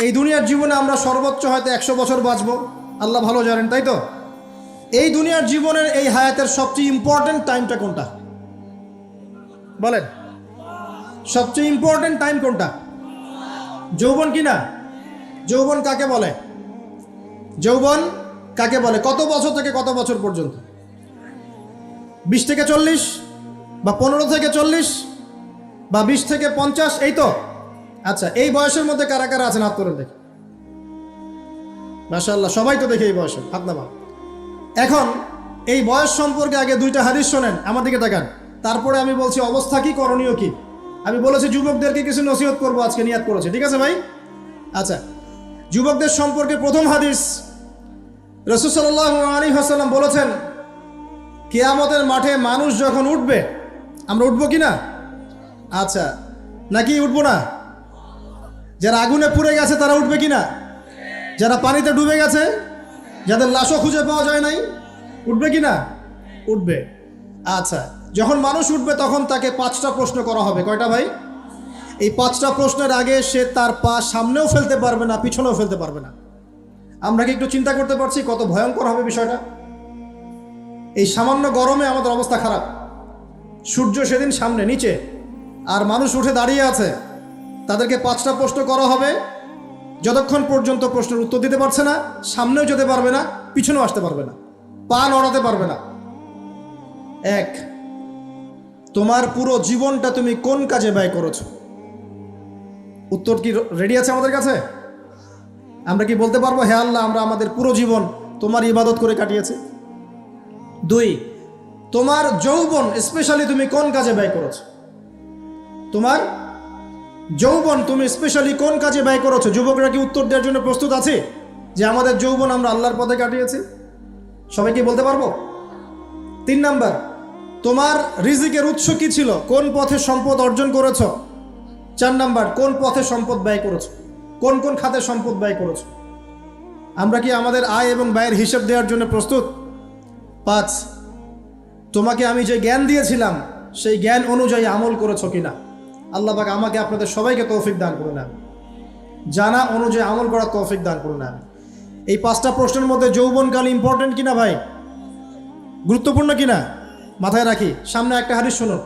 এই দুনিয়ার জীবনে আমরা সর্বোচ্চ হয়তো 100 বছর বাঁচবো, আল্লাহ ভালো জানেন, তাই তো? এই দুনিয়ার জীবনের এই হায়াতের সবচেয়ে ইম্পর্টেন্ট টাইমটা কোনটা বলেন? সবচেয়ে ইম্পর্টেন্ট টাইম কোনটা? যৌবন কি না? যৌবন কাকে বলে? যৌবন কাকে বলে? কত বছর থেকে কত বছর পর্যন্ত? 20 থেকে 40 বা 15 থেকে 40 বা 20 থেকে 50, এই তো? আচ্ছা, এই বয়সের মধ্যে কারা কারা আছেন হাত তোলেন দেখি। মাশাআল্লাহ, সবাই তো দেখে এই বয়সে হাত নামা। এখন এই বয়স সম্পর্কে আগে 2টা হাদিস শোনেন, আমার দিকে তাকান, তারপরে আমি বলছি অবস্থা কি, করণীয় কি। আমি বলেছি যুবকদেরকে কিছু নসিহত করবো আজকে, নিয়াত করেছে, ঠিক আছে ভাই? আচ্ছা, যুবকদের সম্পর্কে প্রথম হাদিস, রাসূল সাল্লাল্লাহু আলাইহি ওয়াসাল্লাম বলেছেন, কিয়ামতের মাঠে মানুষ যখন উঠবে, আমরা উঠবো কি না? আচ্ছা, নাকি উঠবো না? যারা আগুনে পুড়ে গেছে তারা উঠবে কি না? যারা পানিতে ডুবে গেছে, যাদের লাশও খুঁজে পাওয়া যায় নাই, উঠবে কি না? উঠবে। আচ্ছা, যখন মানুষ উঠবে তখন তাকে 5টা প্রশ্ন করা হবে। কয়টা ভাই? এই 5টা প্রশ্নের আগে সে তার পা সামনেও ফেলতে পারবে না, পিছনেও ফেলতে পারবে না। আমরা কি একটু চিন্তা করতে পারছি কত ভয়ঙ্কর হবে বিষয়টা? এই সামান্য গরমে আমাদের অবস্থা খারাপ, সূর্য সেদিন সামনে নিচে, আর মানুষ উঠে দাঁড়িয়ে আছে, তাদেরকে 5টা প্রশ্ন করা হবে। যতক্ষণ পর্যন্ত প্রশ্নের উত্তর দিতে পারছে না, সামনেও যেতে পারবে না, পিছনেও আসতে পারবে না, পা নড়াতে পারবে না। 1, তোমার পুরো জীবনটা তুমি কোন কাজে ব্যয় করেছো? উত্তর কি রেডি আছে আমাদের কাছে? আমরা কি বলতে পারবো, হে আল্লাহ, আমরা আমাদের পুরো জীবন তোমার ইবাদত করে কাটিয়েছি? 2, তোমার যৌবন স্পেশালি তুমি কোন কাজে ব্যয় করেছো? তোমার যৌবন তুমি স্পেশালি কোন কাজে ব্যয় করেছো? যুবকরা কি উত্তর দেওয়ার জন্য প্রস্তুত আছে যে আমাদের যৌবন আমরা আল্লাহর পথে কাটিয়েছি? সবাই কি বলতে পারবো? 3 নাম্বার, তোমার রিজিকের উৎস কি ছিল? কোন পথে সম্পদ অর্জন করেছ? 4 নাম্বার, কোন পথে সম্পদ ব্যয় করেছো? কোন কোন খাতে সম্পদ ব্যয় করেছো? আমরা কি আমাদের আয় এবং ব্যয়ের হিসাব দেওয়ার জন্য প্রস্তুত? 5, তোমাকে আমি যে জ্ঞান দিয়েছিলাম সেই জ্ঞান অনুযায়ী আমল করেছো কিনা? আল্লাহ পাক আমাকে আপনাদের সবাইকে তৌফিক দান করুন, আমি জানা অনুযায়ী আমল করার তৌফিক দান করুন। আমি এই 5টা প্রশ্নের মধ্যে যৌবনকাল ইম্পর্টেন্ট কিনা ভাই? গুরুত্বপূর্ণ কিনা? মাথায় রাখি। সামনে একটা হাদিস শুনুন,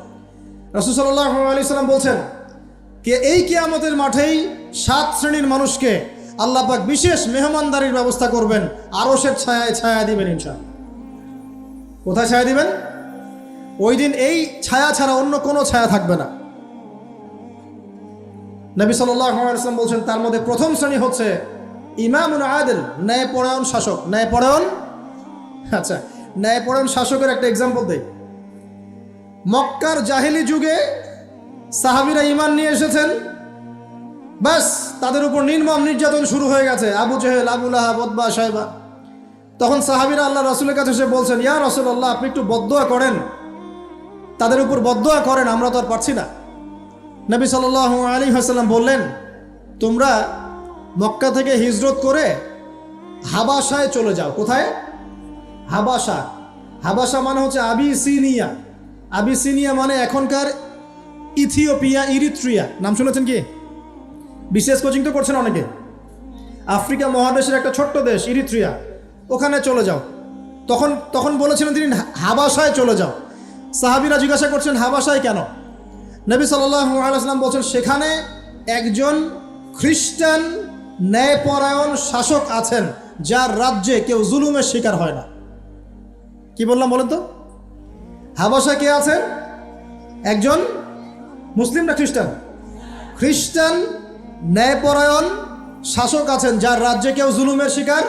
রাসূল সাল্লাল্লাহু আলাইহি সাল্লাম বলছেন, কে এই কিয়ামতের মাঠেই 7 শ্রেণীর মানুষকে আল্লাহ পাক বিশেষ মেহমানদারির ব্যবস্থা করবেন, আরশের ছায়ায় ছায়া দিবেন ইনশাআল্লাহ। কোথায় ছায়া দিবেন? ওই দিন এই ছায়া ছাড়া অন্য কোনো ছায়া থাকবে না। নবী সাল্লাল্লাহু আলাইহি ওয়াসাল্লাম বলছেন, তার মধ্যে প্রথম শ্রেণী হচ্ছে ইমামুন আদিল, ন্যায়পরায়ণ শাসক। ন্যায়পরায়ণ, আচ্ছা, ন্যায়পরায়ণ শাসকের একটা এক্সাম্পল দেই। মক্কার জাহেলি যুগে সাহাবীরা ঈমান নিয়ে এসেছেন, বাস তাদের উপর নির্মম নির্যাতন শুরু হয়ে গেছে, আবু জেহেল, আবু লাহাব, উতবা, শাইবা। তখন সাহাবীরা আল্লাহ রাসূলের কাছে এসে বলছেন, ইয়া রাসূলুল্লাহ, আপনি একটু বদদোয়া করেন, তাদের উপর বদদোয়া করেন, আমরা তো আর পারছি না। নবী সাল্লাল্লাহু আলাইহি ওয়াসাল্লাম বললেন, তোমরা মক্কা থেকে হিজরত করে হাবাসায় চলে যাও। কোথায়? হাবাসা। হাবাসা মানে হচ্ছে আবিসিনিয়া। আবিসিনিয়া মানে এখনকার ইথিওপিয়া, ইরিত্রিয়া। নাম শুনেছেন কি? বিশেষ কোচিং তো করছেন অনেকে। আফ্রিকা মহাদেশের একটা ছোট্ট দেশ ইরিত্রিয়া, ওখানে চলে যাও। তখন বলেছিলেন তিনি হাবাসায় চলে যাও। সাহাবীরা জিজ্ঞাসা করছেন, হাবাসায় কেন? নবী সাল্লাল্লাহু আলাইহি ওয়াসাল্লাম বলছেন, সেখানে একজন খ্রিস্টান ন্যায়পরায়ণ শাসক আছেন, যার রাজ্যে কেউ জুলুমের শিকার হয় না। কি বললাম বলেন তো? হাবাসা কে আছেন? একজন মুসলিম না খ্রিস্টান? খ্রিস্টান ন্যায়পরায়ণ শাসক আছেন, যার রাজ্যে কেউ জুলুমের শিকার,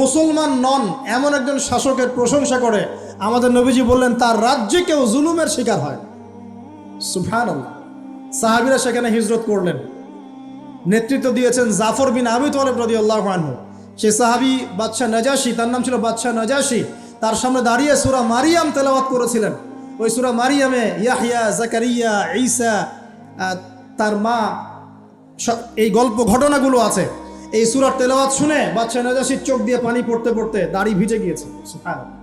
মুসলমান নন এমন একজন শাসকের প্রশংসা করে আমাদের নবীজি বললেন, তার রাজ্যে কেউ জুলুমের শিকার হয়। সুবহানাল্লাহ। সাহাবীরা সেখানে হিজরত করলেন, নেতৃত্ব দিয়েছেন জাফর বিন আবি তালেব রাদিয়াল্লাহু আনহু। সেই সাহাবী বাদশাহ নাজাশী, তার নাম ছিল বাদশাহ নাজাশী, তার সামনে দাঁড়িয়ে সূরা মারিয়াম তেলাওয়াত করেছিলেন। ওই সূরা মারিয়ামে ইয়াহইয়া, জাকারিয়া, ঈসা, তার মা, এই গল্প ঘটনাগুলো আছে। এই সূরার তেলাওয়াত শুনে বাদশাহ নাজাশীর চোখ দিয়ে পানি পড়তে পড়তে দাড়ি ভিজে গিয়েছে। সুবহানাল্লাহ।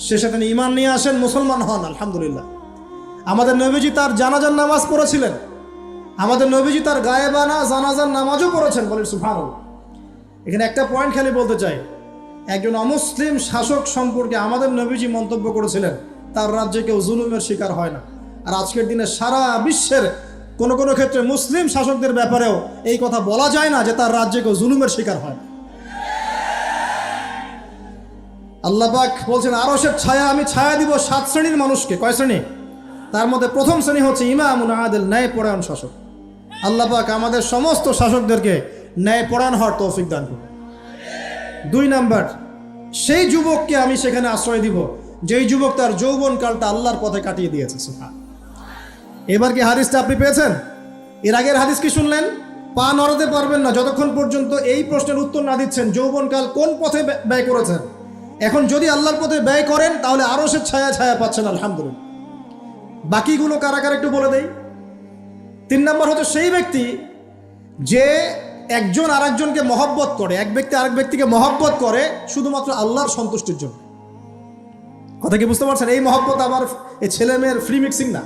শেষে তিনি ঈমান নিয়ে আসেন, মুসলমান হন, আলহামদুলিল্লাহ। আমাদের নবীজি তার জানাজার নামাজ পড়েছিলেন। আমাদের নবীজি তার গায়েবানা জানাজার নামাজও পড়েছেন, বলেন সুবহানাল্লাহ। এখানে একটা পয়েন্ট খালি বলতে চাই, একজন অমুসলিম শাসক সম্পর্কে আমাদের নবীজি মন্তব্য করেছিলেন তার রাজ্যে কেউ জুলুমের শিকার হয় না। আর আজকের দিনে সারা বিশ্বের কোনো কোনো ক্ষেত্রে মুসলিম শাসকদের ব্যাপারেও এই কথা বলা যায় না যে তার রাজ্যে কেউ জুলুমের শিকার হয় না। আল্লাহ পাক বলছেন আরশের ছায়া আমি ছায়া দিব 7 শ্রেণীর মানুষকে। কয় শ্রেণী? তার মধ্যে প্রথম শ্রেণী হচ্ছে ইমামুন আদিল, ন্যায়পরায়ণ শাসক। আল্লাহ পাক আমাদের সমস্ত শাসকদেরকে ন্যায়পরায়ণ হওয়ার তৌফিক দান করুন। 2 নাম্বার, সেই যুবককে আমি সেখানে আশ্রয় দিব যেই যুবক তার যৌবনকালটা আল্লাহর পথে কাটিয়ে দিয়েছে। সুবহান। এবার কি হাদিসটা আপনি পেয়েছেন? এর আগের হাদিস কি শুনলেন? পা নড়াতে পারবেন না যতক্ষণ পর্যন্ত এই প্রশ্নের উত্তর না দিচ্ছেন যৌবনকাল কোন পথে ব্যয় করেছেন। এখন যদি আল্লাহর পথে ব্যয় করেন তাহলে আরশের ছায়া ছায়া পাচ্ছেন, আলহামদুলিল্লাহ। বাকিগুলো কারা কারা একটু বলে দেই। 3 নাম্বার হচ্ছে সেই ব্যক্তি যে একজন আরেকজনকে মহব্বত করে, এক ব্যক্তি আরেক ব্যক্তিকে মহব্বত করে শুধুমাত্র আল্লাহর সন্তুষ্টির জন্য। কথা কি বুঝতে পারছেন? এই মহব্বত আবার এই ছেলে মেয়ের ফ্রি মিক্সিং না।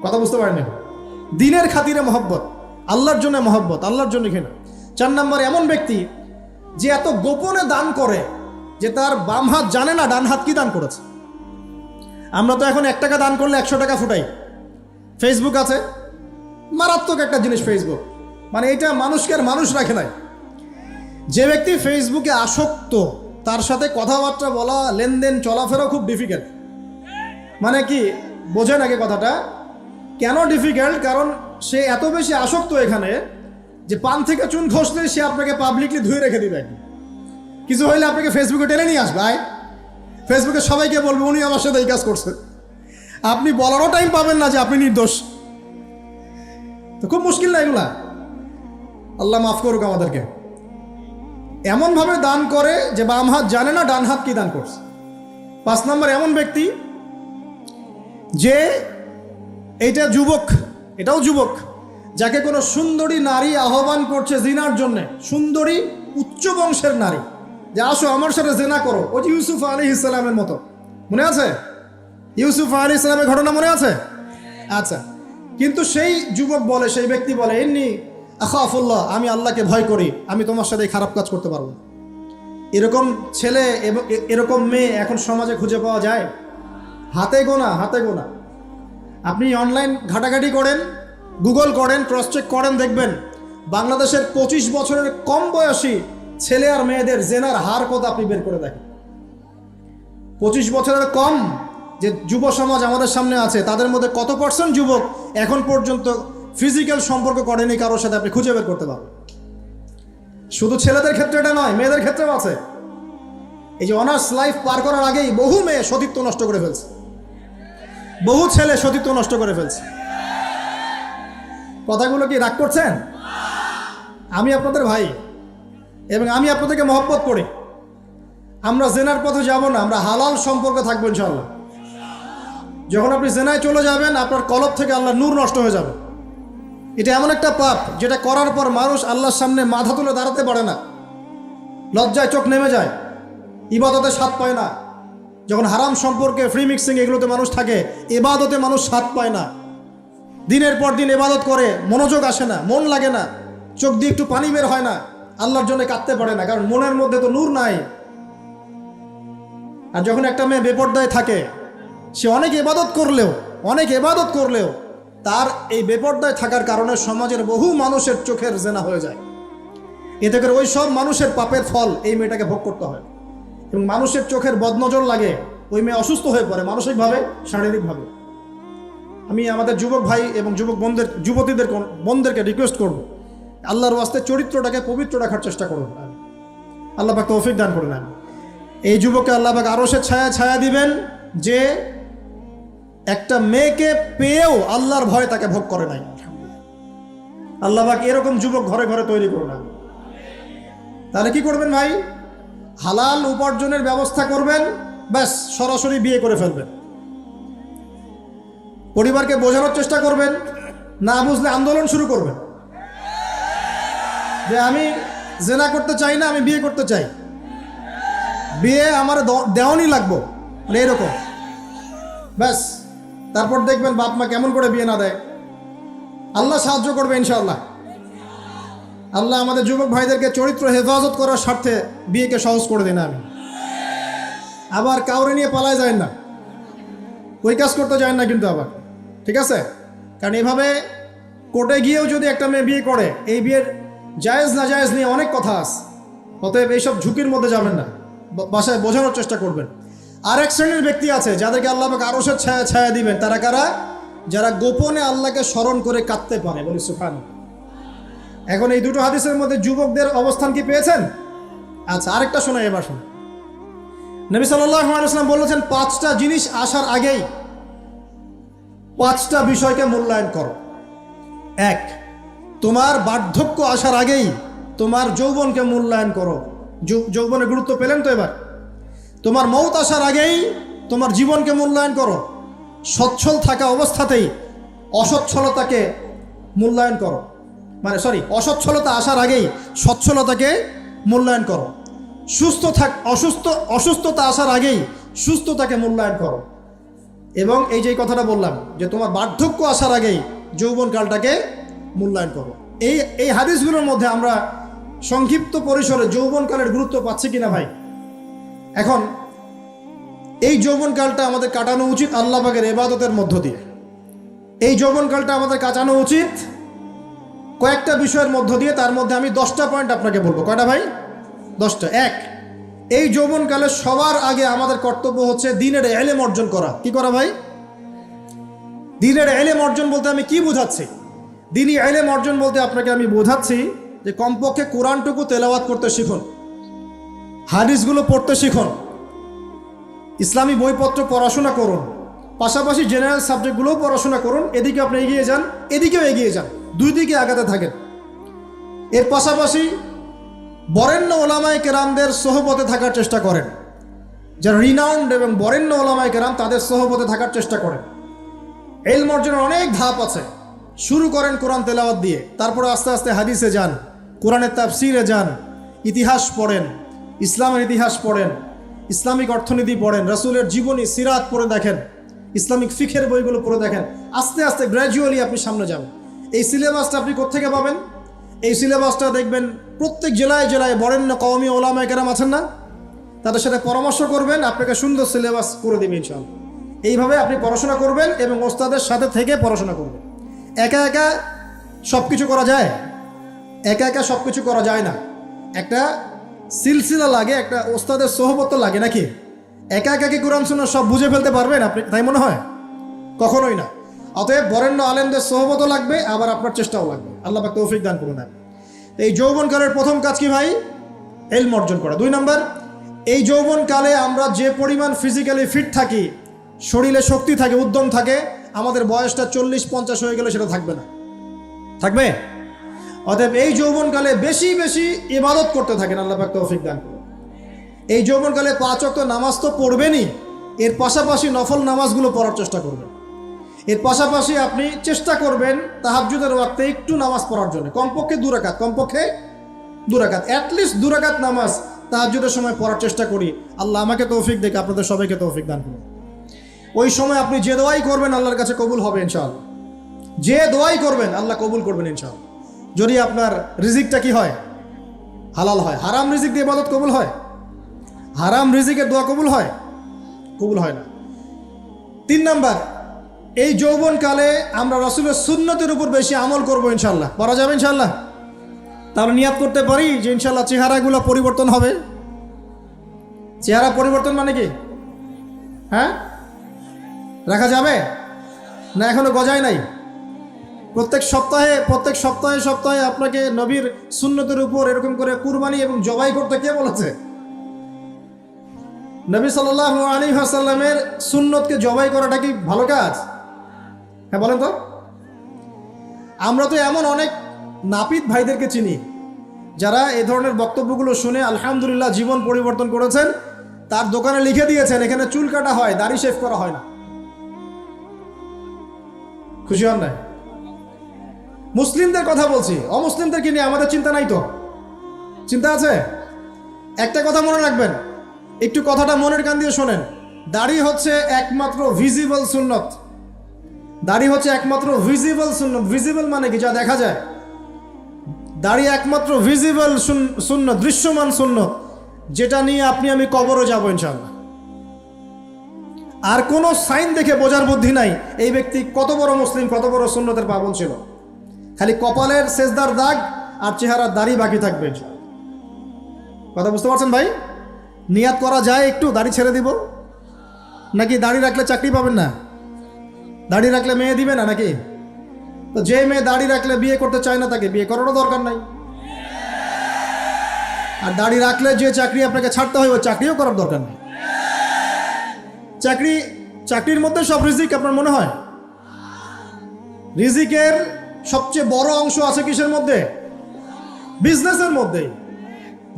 কথা বুঝতে পারেন? দিনের খাতিরে মহব্বত, আল্লাহর জন্য মহব্বত, আল্লাহর জন্য ঘৃণা। 4 নাম্বার এমন ব্যক্তি যে এত গোপনে দান করে যে তার বাম হাত জানে না ডান হাত কি দান করেছে। আমরা তো এখন 1 টাকা দান করলে 100 টাকা ফুটাই। ফেসবুক আছে, মারাত্মক একটা জিনিস ফেসবুক, মানে এটা মানুষকে আর মানুষ রাখে নাই। যে ব্যক্তি ফেসবুকে আসক্ত তার সাথে কথাবার্তা বলা, লেনদেন, চলাফেরাও খুব ডিফিকাল্ট। মানে কি বোঝেন আগে কথাটা? কেন ডিফিকাল্ট? কারণ সে এত বেশি আসক্ত এখানে যে পান থেকে চুন ঘষলে সে আপনাকে পাবলিকলি ধুয়ে রেখে দিবে। কিছু হইলে আপনাকে ফেসবুকে টেনে নিয়ে আসবে, ফেসবুকে সবাইকে বলবে উনি আমার সাথে এই কাজ করছে। আপনি বলারও টাইম পাবেন না যে আপনি নির্দোষ। তো খুব মুশকিল না এগুলা? আল্লাহ মাফ করুক আমাদেরকে। এমনভাবে দান করে যে বাম হাত জানে না ডান হাত কি দান করছে। 5 নাম্বার এমন ব্যক্তি যে এইটা যুবক, এটাও যুবক, যাকে কোনো সুন্দরী নারী আহ্বান করছে জিনার জন্য, সুন্দরী উচ্চ বংশের নারী, যে আসো আমার সাথে জেনা করো। ওই যে ইউসুফ আলাইহিস সালামের মতো, মনে আছে? ইউসুফ আলাইহিস সালামের ঘটনা মনে আছে? আচ্ছা, কিন্তু সেই যুবক বলে, সেই ব্যক্তি বলে ইন্নী আখাফুল্লাহ, আমি আল্লাহকে ভয় করি, আমি তোমার সাথে খারাপ কাজ করতে পারবো না। এরকম ছেলে এবং এরকম মেয়ে এখন সমাজে খুঁজে পাওয়া যায়? হাতে গোনা, হাতে গোনা। আপনি অনলাইন ঘাটাঘাটি করেন, গুগল করেন, ক্রস চেক করেন, দেখবেন বাংলাদেশের 25 বছরের কম বয়সী ছেলে আর মেয়েদের জেনার হার কত আপনি বের করে দেখেন। 25 বছরের কম যে যুব সমাজ আমাদের সামনে আছে তাদের মধ্যে কত % যুবক এখন পর্যন্ত ফিজিক্যাল সম্পর্ক করেনি কারোর সাথে, আপনি খুঁজে বের করতে পারবেন। শুধু ছেলেদের ক্ষেত্রে এটা নয়, মেয়েদের ক্ষেত্রেও আছে। এই যে অনার্স লাইফ পার করার আগেই বহু মেয়ে সতীত্ব নষ্ট করে ফেলছে, বহু ছেলে সতীত্ব নষ্ট করে ফেলছে। কথাগুলো কি রাগ করছেন? আমি আপনাদের ভাই এবং আমি আপনাদেরকে মহব্বত করি। আমরা জেনার পথে যাব না, আমরা হালাল সম্পর্কে থাকবো ইনশাআল্লাহ। যখন আপনি জেনায় চলে যাবেন আপনার কলব থেকে আল্লাহর নূর নষ্ট হয়ে যাবে। এটা এমন একটা পাপ যেটা করার পর মানুষ আল্লাহর সামনে মাথা তুলে দাঁড়াতে পারে না, লজ্জায় চোখ নেমে যায়, ইবাদতে স্বাদ পায় না। যখন হারাম সম্পর্কে, ফ্রি মিক্সিং, এগুলোতে মানুষ থাকে, ইবাদতে মানুষ স্বাদ পায় না। দিনের পর দিন ইবাদত করে মনোযোগ আসে না, মন লাগে না, চোখ দিয়ে একটু পানি বের হয় না, আল্লাহর জন্য কাঁদতে পারে না, কারণ মনের মধ্যে তো নূর নাই। আর যখন একটা মেয়ে বেপর্দায় থাকে, সে অনেক ইবাদত করলেও তার এই বেপর্দায় থাকার কারণে সমাজের বহু মানুষের চোখের জেনা হয়ে যায়। এতে করে ওই সব মানুষের পাপের ফল এই মেয়েটাকে ভোগ করতে হয় এবং মানুষের চোখের বদনজর লাগে, ওই মেয়ে অসুস্থ হয়ে পড়ে মানসিকভাবে, শারীরিকভাবে। আমি আমাদের যুবক ভাই এবং যুবতীদের বোনদেরকে রিকোয়েস্ট করব, আল্লাহর ওয়াস্তে চরিত্রটাকে পবিত্র রাখার চেষ্টা করুন। আল্লাহ পাক তৌফিক দান করুন। এই যুবককে আল্লাহ পাক আরশের ছায়া দিবেন যে একটা মেয়েকে পেয়েও আল্লাহর ভয় তাকে ভোগ করে নাই। আল্লাহ পাক এরকম যুবক ঘরে ঘরে তৈরি করুন। তাহলে কি করবেন ভাই? হালাল উপার্জনের ব্যবস্থা করবেন, ব্যাস সরাসরি বিয়ে করে ফেলবেন। পরিবারকে বোঝানোর চেষ্টা করবেন, না বুঝলে আন্দোলন শুরু করবেন যে আমি জেনা করতে চাই না, আমি বিয়ে করতে চাই, বিয়ে আমার দেওয়ানি লাগবো, মানে এরকম। ব্যাস তারপর দেখবেন বাপ মা কেমন করে বিয়ে না দেয়। আল্লাহ সাহায্য করবে ইনশাআল্লাহ। আল্লাহ আমাদের যুবক ভাইদেরকে চরিত্র হেফাজত করার স্বার্থে বিয়েকে সহজ করে দিন। আমি আবার কাউরে নিয়ে পালায় যায় না, ওই কাজ করতে যায় না কিন্তু আবার, ঠিক আছে? কারণ এভাবে কোর্টে গিয়েও যদি একটা মেয়ে বিয়ে করে, এই বিয়ের জায়েজ না জায়েজ নিয়ে অনেক কথা আছে। অতএব এইসব ঝুঁকির মধ্যে যাবেন না, বাসায় বোঝানোর চেষ্টা করবেন। আর এক শ্রেণীর ব্যক্তি আছে যাদেরকে আল্লাহ পাক আরশের ছায়া ছায়া দিবেন। তারা কারা? যারা গোপনে আল্লাহকে স্মরণ করে কাঁদতে পারে, বলি সুবহানাল্লাহ। এখন এই দুটো হাদিসের মধ্যে যুবকদের অবস্থান কি পেয়েছেন? আচ্ছা, আরেকটা শোনাই, এবার শোনা। নবী সাল্লাল্লাহু আলাইহি ওয়াসাল্লাম বলেছেন, 5টা জিনিস আসার আগেই 5টা বিষয়কে মূল্যায়ন করো। 1, তোমার বার্ধক্য আসার আগেই তোমার যৌবনকে মূল্যায়ন করো। যৌবনের গুরুত্ব পেলেন তো এবার? তোমার মৌত আসার আগেই তোমার জীবনকে মূল্যায়ন করো। সচ্ছল থাকা অবস্থাতেই অসচ্ছলতাকে মূল্যায়ন করো, অসচ্ছলতা আসার আগেই সচ্ছলতাকে মূল্যায়ন করো। অসুস্থতা আসার আগেই সুস্থতাকে মূল্যায়ন করো। এবং এই যে কথাটা বললাম যে তোমার বার্ধক্য আসার আগেই যৌবনকালটাকে মূল্যায়ন করো। এই হাদিসগুলোর মধ্যে আমরা সংক্ষিপ্ত পরিসরে যৌবনকালের গুরুত্ব পাচ্ছি কিনা ভাই? এখন এই যৌবনকালটা আমাদের কাটানো উচিত আল্লাহ পাকের ইবাদতের মধ্য দিয়ে। এই যৌবনকালটা আমাদের কাটানো উচিত কয়েকটা বিষয়ের মধ্য দিয়ে। তার মধ্যে আমি 10টা পয়েন্ট আপনাকে বলবো। কয়টা ভাই? 10টা। 1, এই যৌবনকালে সবার আগে আমাদের কর্তব্য হচ্ছে দ্বীনের ইলম অর্জন করা। কি করা ভাই? দ্বীনের ইলম অর্জন বলতে আমি কি বোঝাচ্ছি? দ্বীনি ইলম অর্জন বলতে আপনাকে আমি বোঝাচ্ছি যে কমপক্ষে কোরআনটুকু তেলাওয়াত করতে শিখুন, হাদিসগুলো পড়তে শিখুন, ইসলামী বইপত্র পড়াশোনা করুন, পাশাপাশি জেনারেল সাবজেক্টগুলোও পড়াশোনা করুন। এদিকে আপনি এগিয়ে যান, এদিকেও এগিয়ে যান, দুই দিকে আগাতে থাকেন। এর পাশাপাশি বরেণ্য ওলামায়ে কেরামদের সোহবতে থাকার চেষ্টা করেন। যারা রিনাউন্ড এবং বরেণ্য ওলামায়ে কেরাম, তাদের সোহবতে থাকার চেষ্টা করেন। ইলম অর্জনের অনেক ধাপ আছে। শুরু করেন কোরআন তেলাওয়াত দিয়ে, তারপরে আস্তে আস্তে হাদিসে যান, কোরআনের তাফসিরে যান, ইতিহাস পড়েন, ইসলামের ইতিহাস পড়েন, ইসলামিক অর্থনীতি পড়েন, রাসূলের জীবনী সিরাত পড়ে দেখেন, ইসলামিক ফিকহের বইগুলো পড়ে দেখেন। আস্তে আস্তে গ্র্যাজুয়ালি আপনি সামনে যাবেন। এই সিলেবাসটা আপনি কোত্থেকে পাবেন? এই সিলেবাসটা দেখবেন প্রত্যেক জেলায় জেলায় বরেণ্য কওমি ওলামায়ে কেরাম আছেন না, তাদের সাথে পরামর্শ করবেন, আপনাকে সুন্দর সিলেবাস করে দেবে ইনশাআল্লাহ। এইভাবে আপনি পড়াশোনা করবেন এবং ওস্তাদের সাথে থেকে পড়াশোনা করবেন। একা একা সব কিছু করা যায়? একা একা সব কিছু করা যায় না। একটা সিলসিলা লাগে, একটা ওস্তাদের সোহবত লাগে নাকি? একা একা কি কোরআন সুন্নাহ সব বুঝে ফেলতে পারবেন আপনি? তাই মনে হয়? কখনোই না। অতএব বরেণ্য আলেমদের সোহবতও লাগবে, আবার আপনার চেষ্টাও লাগবে। আল্লাহ পাক তৌফিক দান করুন। এই যৌবনকালের প্রথম কাজ কি ভাই? ইলম অর্জন করা। 2 নম্বর, এই যৌবনকালে আমরা যে পরিমাণ ফিজিক্যালি ফিট থাকি, শরীরে শক্তি থাকে, উদ্যম থাকে, আমাদের বয়সটা 40-50 হয়ে গেলে সেটা থাকবে না। থাকবে? অতএব এই যৌবনকালে বেশি বেশি ইবাদত করতে থাকেন। আল্লাহ পাক তৌফিক দান করুন। এই যৌবনকালে 5 ওয়াক্ত নামাজ তো পড়বেনই, এর পাশাপাশি নফল নামাজগুলো পড়ার চেষ্টা করবেন। এর পাশাপাশি আপনি চেষ্টা করবেন তাহাজ্জুদের ওয়াক্তে একটু নামাজ পড়ার জন্য, কমপক্ষে 2 রাকাত, কমপক্ষে 2 রাকাত, অ্যাটলিস্ট 2 রাকাত নামাজ তাহাজ্জুদের সময় পড়ার চেষ্টা করি। আল্লাহ আমাকে তৌফিক দেখ, আপনাদের সবাইকে তৌফিক দান করুন। ওই সময় আপনি যে দোয়াই করবেন আল্লাহর কাছে কবুল হবে ইনশাআল্লাহ। যে দোয়াই করবেন আল্লাহ কবুল করবেন ইনশাআল্লাহ, যদি আপনার রিজিকটা কি হয়? হালাল হয়। হারাম রিজিক দিয়ে ইবাদত কবুল হয়? হারাম রিজিকের দোয়া কবুল হয়? কবুল হয় না। 3 নাম্বার, এই যৌবনকালে আমরা রাসূলের সুন্নতের উপর বেশি আমল করবো ইনশাআল্লাহ। পারা যাবে ইনশাআল্লাহ? তাহলে নিয়াত করতে পারি যে ইনশাআল্লাহ চেহারাগুলো পরিবর্তন হবে। চেহারা পরিবর্তন মানে কি? হ্যাঁ, রাখা যাবে না? এখনো গজায় নাই। প্রত্যেক সপ্তাহে আপনাকে নবীর সুন্নতের উপর এরকম করে কুরবানি এবং জবাই করতে কে বলেছে? নবী সাল্লাল্লাহু আলাইহি ওয়াসাল্লামের সুন্নতকে জবাই করাটা কি ভালো কাজ? হ্যাঁ বলেন তো। আমরা তো এমন অনেক নাপিত ভাইদেরকে চিনি যারা এই ধরনের বক্তব্যগুলো শুনে আলহামদুলিল্লাহ জীবন পরিবর্তন করেছেন। তার দোকানে লিখে দিয়েছেন এখানে চুল কাটা হয়, দাড়ি শেভ করা হয় না। খুশি হন নাই? মুসলিমদের কথা বলছি, অমুসলিমদেরকে নিয়ে আমাদের চিন্তা নাই তো? চিন্তা আছে? একটা কথা মনে রাখবেন, একটু কথাটা মনের কান দিয়ে শোনেন। দাড়ি হচ্ছে একমাত্র ভিজিবল সুন্নত। দাড়ি হচ্ছে একমাত্র ভিজিবল সুন্নত। ভিজিবল মানে কি? যা দেখা যায়। দাড়ি একমাত্র ভিজিবল সুন্নত, দৃশ্যমান সুন্নত, যেটা নিয়ে আপনি আমি কবরে যাবো ইনশাআল্লাহ। আর কোনো সাইন দেখে বোঝার বুদ্ধি নাই এই ব্যক্তি কত বড় মুসলিম, কত বড় সুন্নতের পাবন ছিল। খালি কপালের সেজদার দাগ আর চেহারার দাড়ি বাকি থাকবে ইনশাআল্লাহ। কথা বুঝতে পারছেন ভাই? নিয়াত করা যায় একটু দাড়ি ছেড়ে দিব, নাকি দাড়ি রাখলে চাকরি পাবেন না? দাড়ি রাখলে মেয়ে দিবে না নাকি? তো যে মেয়ে দাড়ি রাখলে বিয়ে করতে চায় না তাকে বিয়ে করারও দরকার নাই। আর দাড়ি রাখলে যে চাকরি আপনাকে ছাড়তে হয় ওই চাকরিও করার দরকার নেই। চাকরির মধ্যে সব রিজিক আপনার মনে হয়? রিজিকের সবচেয়ে বড় অংশ আছে কিসের মধ্যে? বিজনেসের মধ্যে।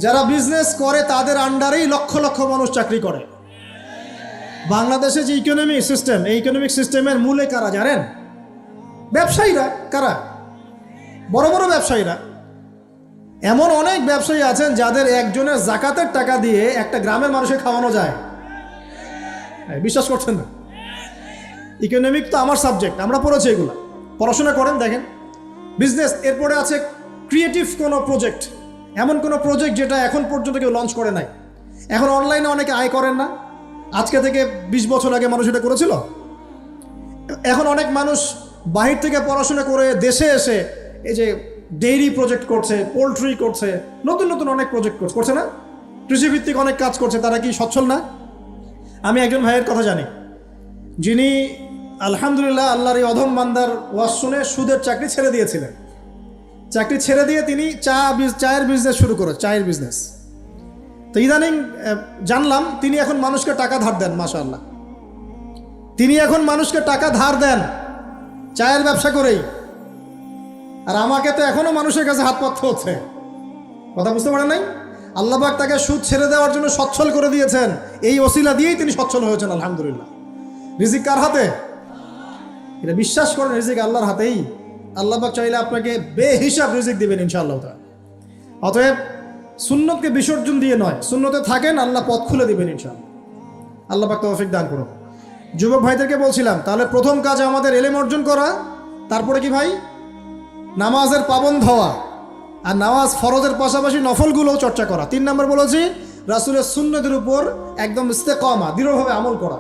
যারা বিজনেস করে তাদের আন্ডারেই লক্ষ লক্ষ মানুষ চাকরি করে। বাংলাদেশে যে ইকোনমিক সিস্টেম, এই ইকোনমিক সিস্টেমের মূলে কারা জানেন? ব্যবসায়ীরা। কারা? বড় বড় ব্যবসায়ীরা। এমন অনেক ব্যবসায়ী আছেন যাদের একজনের জাকাতের টাকা দিয়ে একটা গ্রামের মানুষকে খাওয়ানো যায়। বিশ্বাস করছেন না? ইকোনমিক তো আমার সাবজেক্ট, আমরা পড়েছি এগুলো, পড়াশোনা করেন দেখেন। বিজনেস, এরপরে আছে ক্রিয়েটিভ কোনো প্রজেক্ট, এমন কোনো প্রজেক্ট যেটা এখন পর্যন্ত কেউ লঞ্চ করে নাই। এখন অনলাইনে অনেকে আয় করেন না, আজকে থেকে 20 বছর আগে মানুষ এটা করেছিল। এখন অনেক মানুষ বাহির থেকে পড়াশোনা করে দেশে এসে এই যে ডেইরি প্রজেক্ট করছে, পোলট্রি করছে, নতুন নতুন অনেক প্রজেক্ট করছে না? কৃষিভিত্তিক অনেক কাজ করছে। তারা কি সচ্ছল না? আমি একজন ভাইয়ের কথা জানি, যিনি আলহামদুলিল্লাহ আল্লাহর এই অধম বান্দার ওয়াজ শুনে সুদের চাকরি ছেড়ে দিয়েছিলেন। চাকরি ছেড়ে দিয়ে তিনি চায়ের বিজনেস শুরু করে, চায়ের বিজনেস। তো ইদানিং জানলাম তিনি এখন মানুষকে টাকা ধার দেন। মাশাআল্লাহ, তিনি এখন মানুষকে টাকা ধার দেন চায়ের ব্যবসা করেই। আর আমাকে তো এখনো মানুষের কাছে হাত পাততে হচ্ছে। কথা বুঝতে পারেন নাই? আল্লাহ পাক তাকে সুদ ছেড়ে দেওয়ার জন্য সচ্ছল করে দিয়েছেন। এই ওসিলা দিয়েই তিনি সচ্ছল হয়েছেন আলহামদুলিল্লাহ। রিজিক কার হাতে? এটা বিশ্বাস করেন, রিজিক আল্লাহর হাতেই। আল্লাহ পাক চাইলে আপনাকে বেহিসাব রিজিক দিবেন ইনশাআল্লাহ তাআলা। অতএব সুন্নতকে বিসর্জন দিয়ে নয়, সুন্নতে থাকেন, আল্লাহ পথ খুলে দিবেন ইনশাআল্লাহ। আল্লাহ পাক তৌফিক দান করুন। যুবক ভাইদেরকে বলছিলাম, তাহলে প্রথম কাজ আমাদের ইলম অর্জন করা, তারপরে কি ভাই? নামাজের পাবন্দ হওয়া, আর নামাজ ফরজের পাশাপাশি নফলগুলোও চর্চা করা। 3 নম্বর বলেছি রাসূলের সুন্নতের উপর একদম ইস্তেকামা, দৃঢ়ভাবে আমল করা।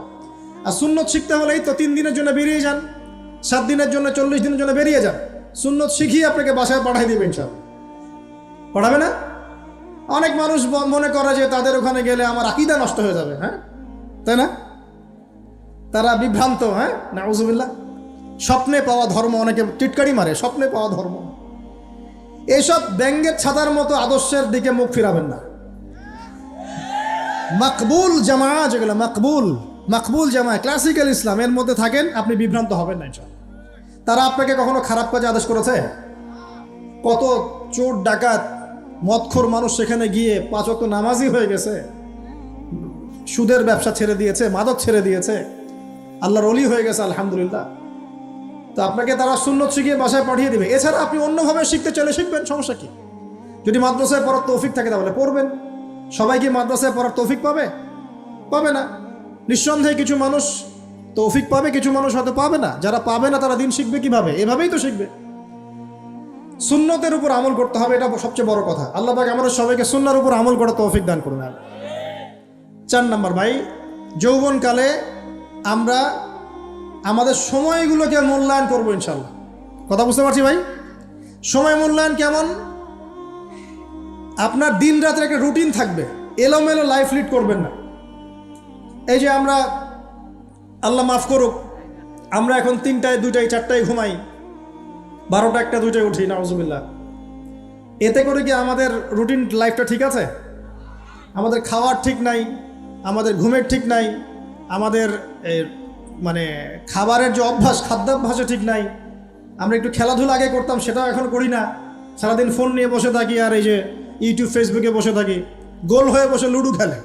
আর সুন্নত শিখতে হলেই তো 3 দিনের জন্য বেরিয়ে যান, 7 দিনের জন্য, 40 দিনের জন্য বেরিয়ে যান। সুন্নত শিখিয়ে আপনাকে বাসায় পাঠাই দিবেন ইনশাআল্লাহ। পড়াবে না? অনেক মানুষ মনে করে যে তাদের ওখানে গেলে আমার আকীদা নষ্ট হয়ে যাবে। হ্যাঁ, তাই না? তারা বিভ্রান্ত। হ্যাঁ, নাউজুবিল্লাহ। স্বপ্নে পাওয়া ধর্ম, অনেকে টিটকারি মারে, স্বপ্নে পাওয়া ধর্ম। এইসব ব্যঙ্গের ছাতার মতো আদর্শের দিকে মুখ ফিরাবেন না। মাকবুল জামা, যেগুলো মাকবুল জামা, ক্লাসিক্যাল ইসলাম, এর মধ্যে থাকেন, আপনি বিভ্রান্ত হবেন না ইনশাআল্লাহ। তারা আপনাকে কখনো খারাপ কাজে আদেশ করেছে? কত চোর ডাকাত মদখোর মানুষ সেখানে গিয়ে 5 ওয়াক্ত নামাজি হয়ে গেছে, সুদের ব্যবসা ছেড়ে দিয়েছে, মাদক ছেড়ে দিয়েছে, আল্লাহর ওলি হয়ে গেছে আলহামদুলিল্লাহ। তো আপনাকে তারা সুন্নত শিখিয়ে বাসায় পাঠিয়ে দিবে। এছাড়া আপনি অন্যভাবে শিখতে চাইলে শিখবেন, সমস্যা কি? যদি মাদ্রাসায় পড়ার তৌফিক থাকে তাহলে পড়বেন। সবাই কি মাদ্রাসায় পড়ার তৌফিক পাবে? পাবে না। নিঃসন্দেহে কিছু মানুষ তৌফিক পাবে, কিছু মানুষ হয়তো পাবে না। যারা পাবে না তারা দিন শিখবে কিভাবে? এভাবেই তো শিখবে। সুন্নতের উপর আমল করতে হবে, এটা সবচেয়ে বড় কথা। আল্লাহ পাক আমাদের সবাইকে সুন্নাহর উপর আমল করার তৌফিক দান করুন। 4 নম্বর ভাই, যৌবনকালে আমরা আমাদের সময়গুলোকে মূল্যায়ন করবো ইনশাআল্লাহ। কথা বুঝতে পারছি ভাই? সময় মূল্যায়ন কেমন? আপনার দিন রাতের একটা রুটিন থাকবে, এলোমেলো লাইফ লিড করবেন না। এই যে আমরা, আল্লাহ মাফ করুক, আমরা এখন 3টায় 2টায় 4টায় ঘুমাই, 12টা 1টা 2টায় উঠি, নাউজুবিল্লাহ। এতে করে কি আমাদের রুটিন লাইফটা ঠিক আছে? আমাদের খাওয়ার ঠিক নাই, আমাদের ঘুমের ঠিক নাই, আমাদের মানে খাবারের যে অভ্যাস, খাদ্যাভ্যাসও ঠিক নাই। আমরা একটু খেলাধুলা আগে করতাম, সেটাও এখন করি না। সারাদিন ফোন নিয়ে বসে থাকি, আর এই যে ইউটিউব ফেসবুকে বসে থাকি। গোল হয়ে বসে লুডো খেলে।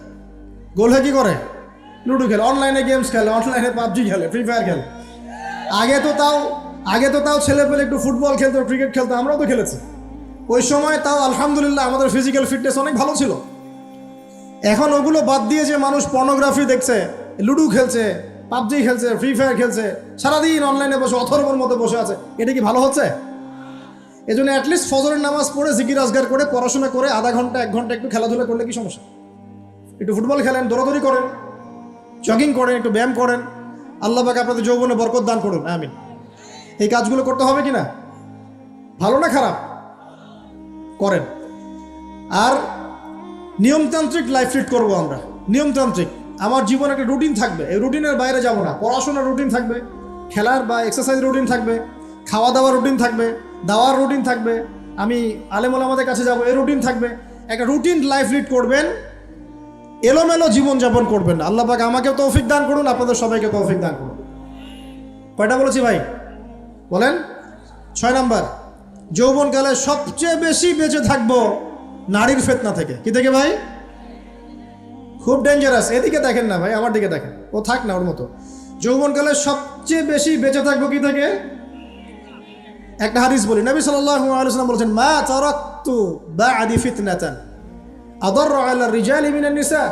গোল হয়ে কী করে? লুডো খেলে, অনলাইনে গেমস খেলে, অনলাইনে পাবজি খেলে, ফ্রি ফায়ার খেলে। আগে তো তাও ছেলে পেলে একটু ফুটবল খেলতো, ক্রিকেট খেলতো, আমরাও তো খেলেছি ওই সময়। তাও আলহামদুলিল্লাহ আমাদের ফিজিক্যাল ফিটনেস অনেক ভালো ছিল। এখন ওগুলো বাদ দিয়ে যে মানুষ পর্নোগ্রাফি দেখছে, লুডো খেলছে, পাবজি খেলছে, ফ্রি ফায়ার খেলছে, সারাদিন অনলাইনে বসে অথর্বর মতো বসে আছে, এটা কি ভালো হচ্ছে? এই জন্য অ্যাটলিস্ট ফজরের নামাজ পড়ে জিকির আজগার করে পড়াশোনা করে আধা ঘন্টা 1 ঘন্টা একটু খেলাধুলা করলে কি সমস্যা? একটু ফুটবল খেলেন, দৌড়াদৌড়ি করেন, জগিং করেন, একটু ব্যায়াম করেন। আল্লাহ পাক আপনাদের যৌবনে বরকত দান করুন, আমিন। এই কাজগুলো করতে হবে কি না? ভালো না খারাপ? করেন। আর নিয়মতান্ত্রিক লাইফ লিড করবো আমরা, নিয়মতান্ত্রিক। আমার জীবনে একটা রুটিন থাকবে, এই রুটিনের বাইরে যাব না। পড়াশোনার রুটিন থাকবে, খেলার বা এক্সারসাইজ রুটিন থাকবে, খাওয়া দাওয়ার রুটিন থাকবে, দাওয়ার রুটিন থাকবে, আমি আলেম ওলামাদের কাছে যাব, এই রুটিন থাকবে। একটা রুটিন লাইফ লিড করবেন, এলোমেলো জীবনযাপন করবেন না। আল্লাহ পাক আমাকেও তৌফিক দান করুন, আপনাদের সবাইকে তৌফিক দান করুন। কয়টা বলেছি ভাই? বলেন। 6 নাম্বার, যৌবনকালে সবচেয়ে বেশি বেঁচে থাকবো নারীর ফিতনা থেকে। কি থেকে ভাই? খুব ডেঞ্জারাস। এদিকে দেখেন না ভাই, আমার দিকে দেখেন, ও থাক না ওর মতো। যৌবনকালে সবচেয়ে বেশি বেঁচে থাকবো কি থেকে? একটা হাদিস বলি, নবী সাল্লাল্লাহু আলাইহি ওয়াসাল্লাম বলেছেন, মা তারাকতু বা'দি ফিতনাতান আদাররু আলা রিজালি মিনান নিসা।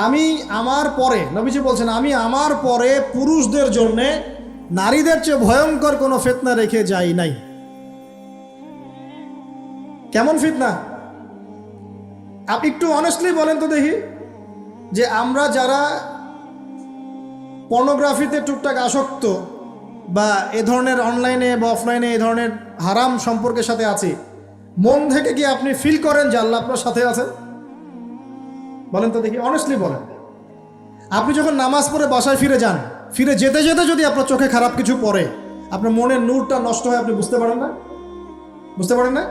আমি আমার পরে, নবীজি বলছেন, আমি আমার পরে পুরুষদের জন্য নারীদের চেয়ে ভয়ঙ্কর কোনো ফিতনা রেখে যাই নাই। কেমন ফিতনা? আপনি একটু অনেস্টলি বলেন তো দেখি, যে আমরা যারা পর্নোগ্রাফিতে টুকটাক আসক্ত বা এ ধরনের অনলাইনে বা অফলাইনে এ ধরনের হারাম সম্পর্কের সাথে আছি, মন থেকে কি আপনি ফিল করেন যে আল্লাহ আপনার সাথে আছেন? বলেন তো দেখি, অনেস্টলি বলেন। আপনি যখন নামাজ পড়ে বাসায় ফিরে যান, ফিরে যেতে যেতে যদি আপনার চোখে খারাপ কিছু পড়ে, আপনার মনের নূরটা নষ্ট হয়, আপনি বুঝতে পারেন না? বুঝতে পারেন না?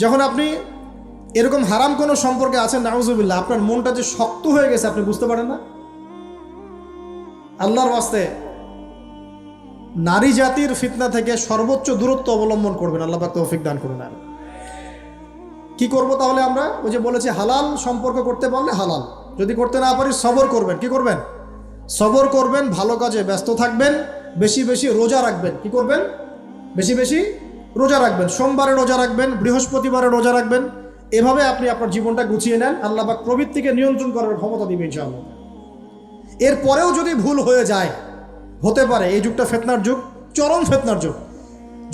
যখন আপনি এরকম হারাম কোনো সম্পর্কে আছেন, নাউজুবিল্লাহ, আপনার মনটা যে শক্ত হয়ে গেছে, আপনি বুঝতে পারেন না? আল্লাহর ওয়াস্তে নারী জাতির ফিতনা থেকে সর্বোচ্চ দূরত্ব অবলম্বন করবেন। আল্লাহ পাক তৌফিক দান করুন। আর কি করব তাহলে আমরা? ওই যে বলেছি, হালাল সম্পর্ক করতে পারলে হালাল, যদি করতে না পারি সবর করবেন। কি করবেন? সবর করবেন, ভালো কাজে ব্যস্ত থাকবেন, বেশি বেশি রোজা রাখবেন। কি করবেন? বেশি বেশি রোজা রাখবেন। সোমবারে রোজা রাখবেন, বৃহস্পতিবারে রোজা রাখবেন। এভাবে আপনি আপনার জীবনটা গুছিয়ে নেন, আল্লাহ পাক প্রবৃত্তিকে নিয়ন্ত্রণ করার ক্ষমতা দিবেন ইনশাআল্লাহ। এরপরেও যদি ভুল হয়ে যায়, হতে পারে এই যুগটা ফিতনার যুগ, চরম ফিতনার যুগ।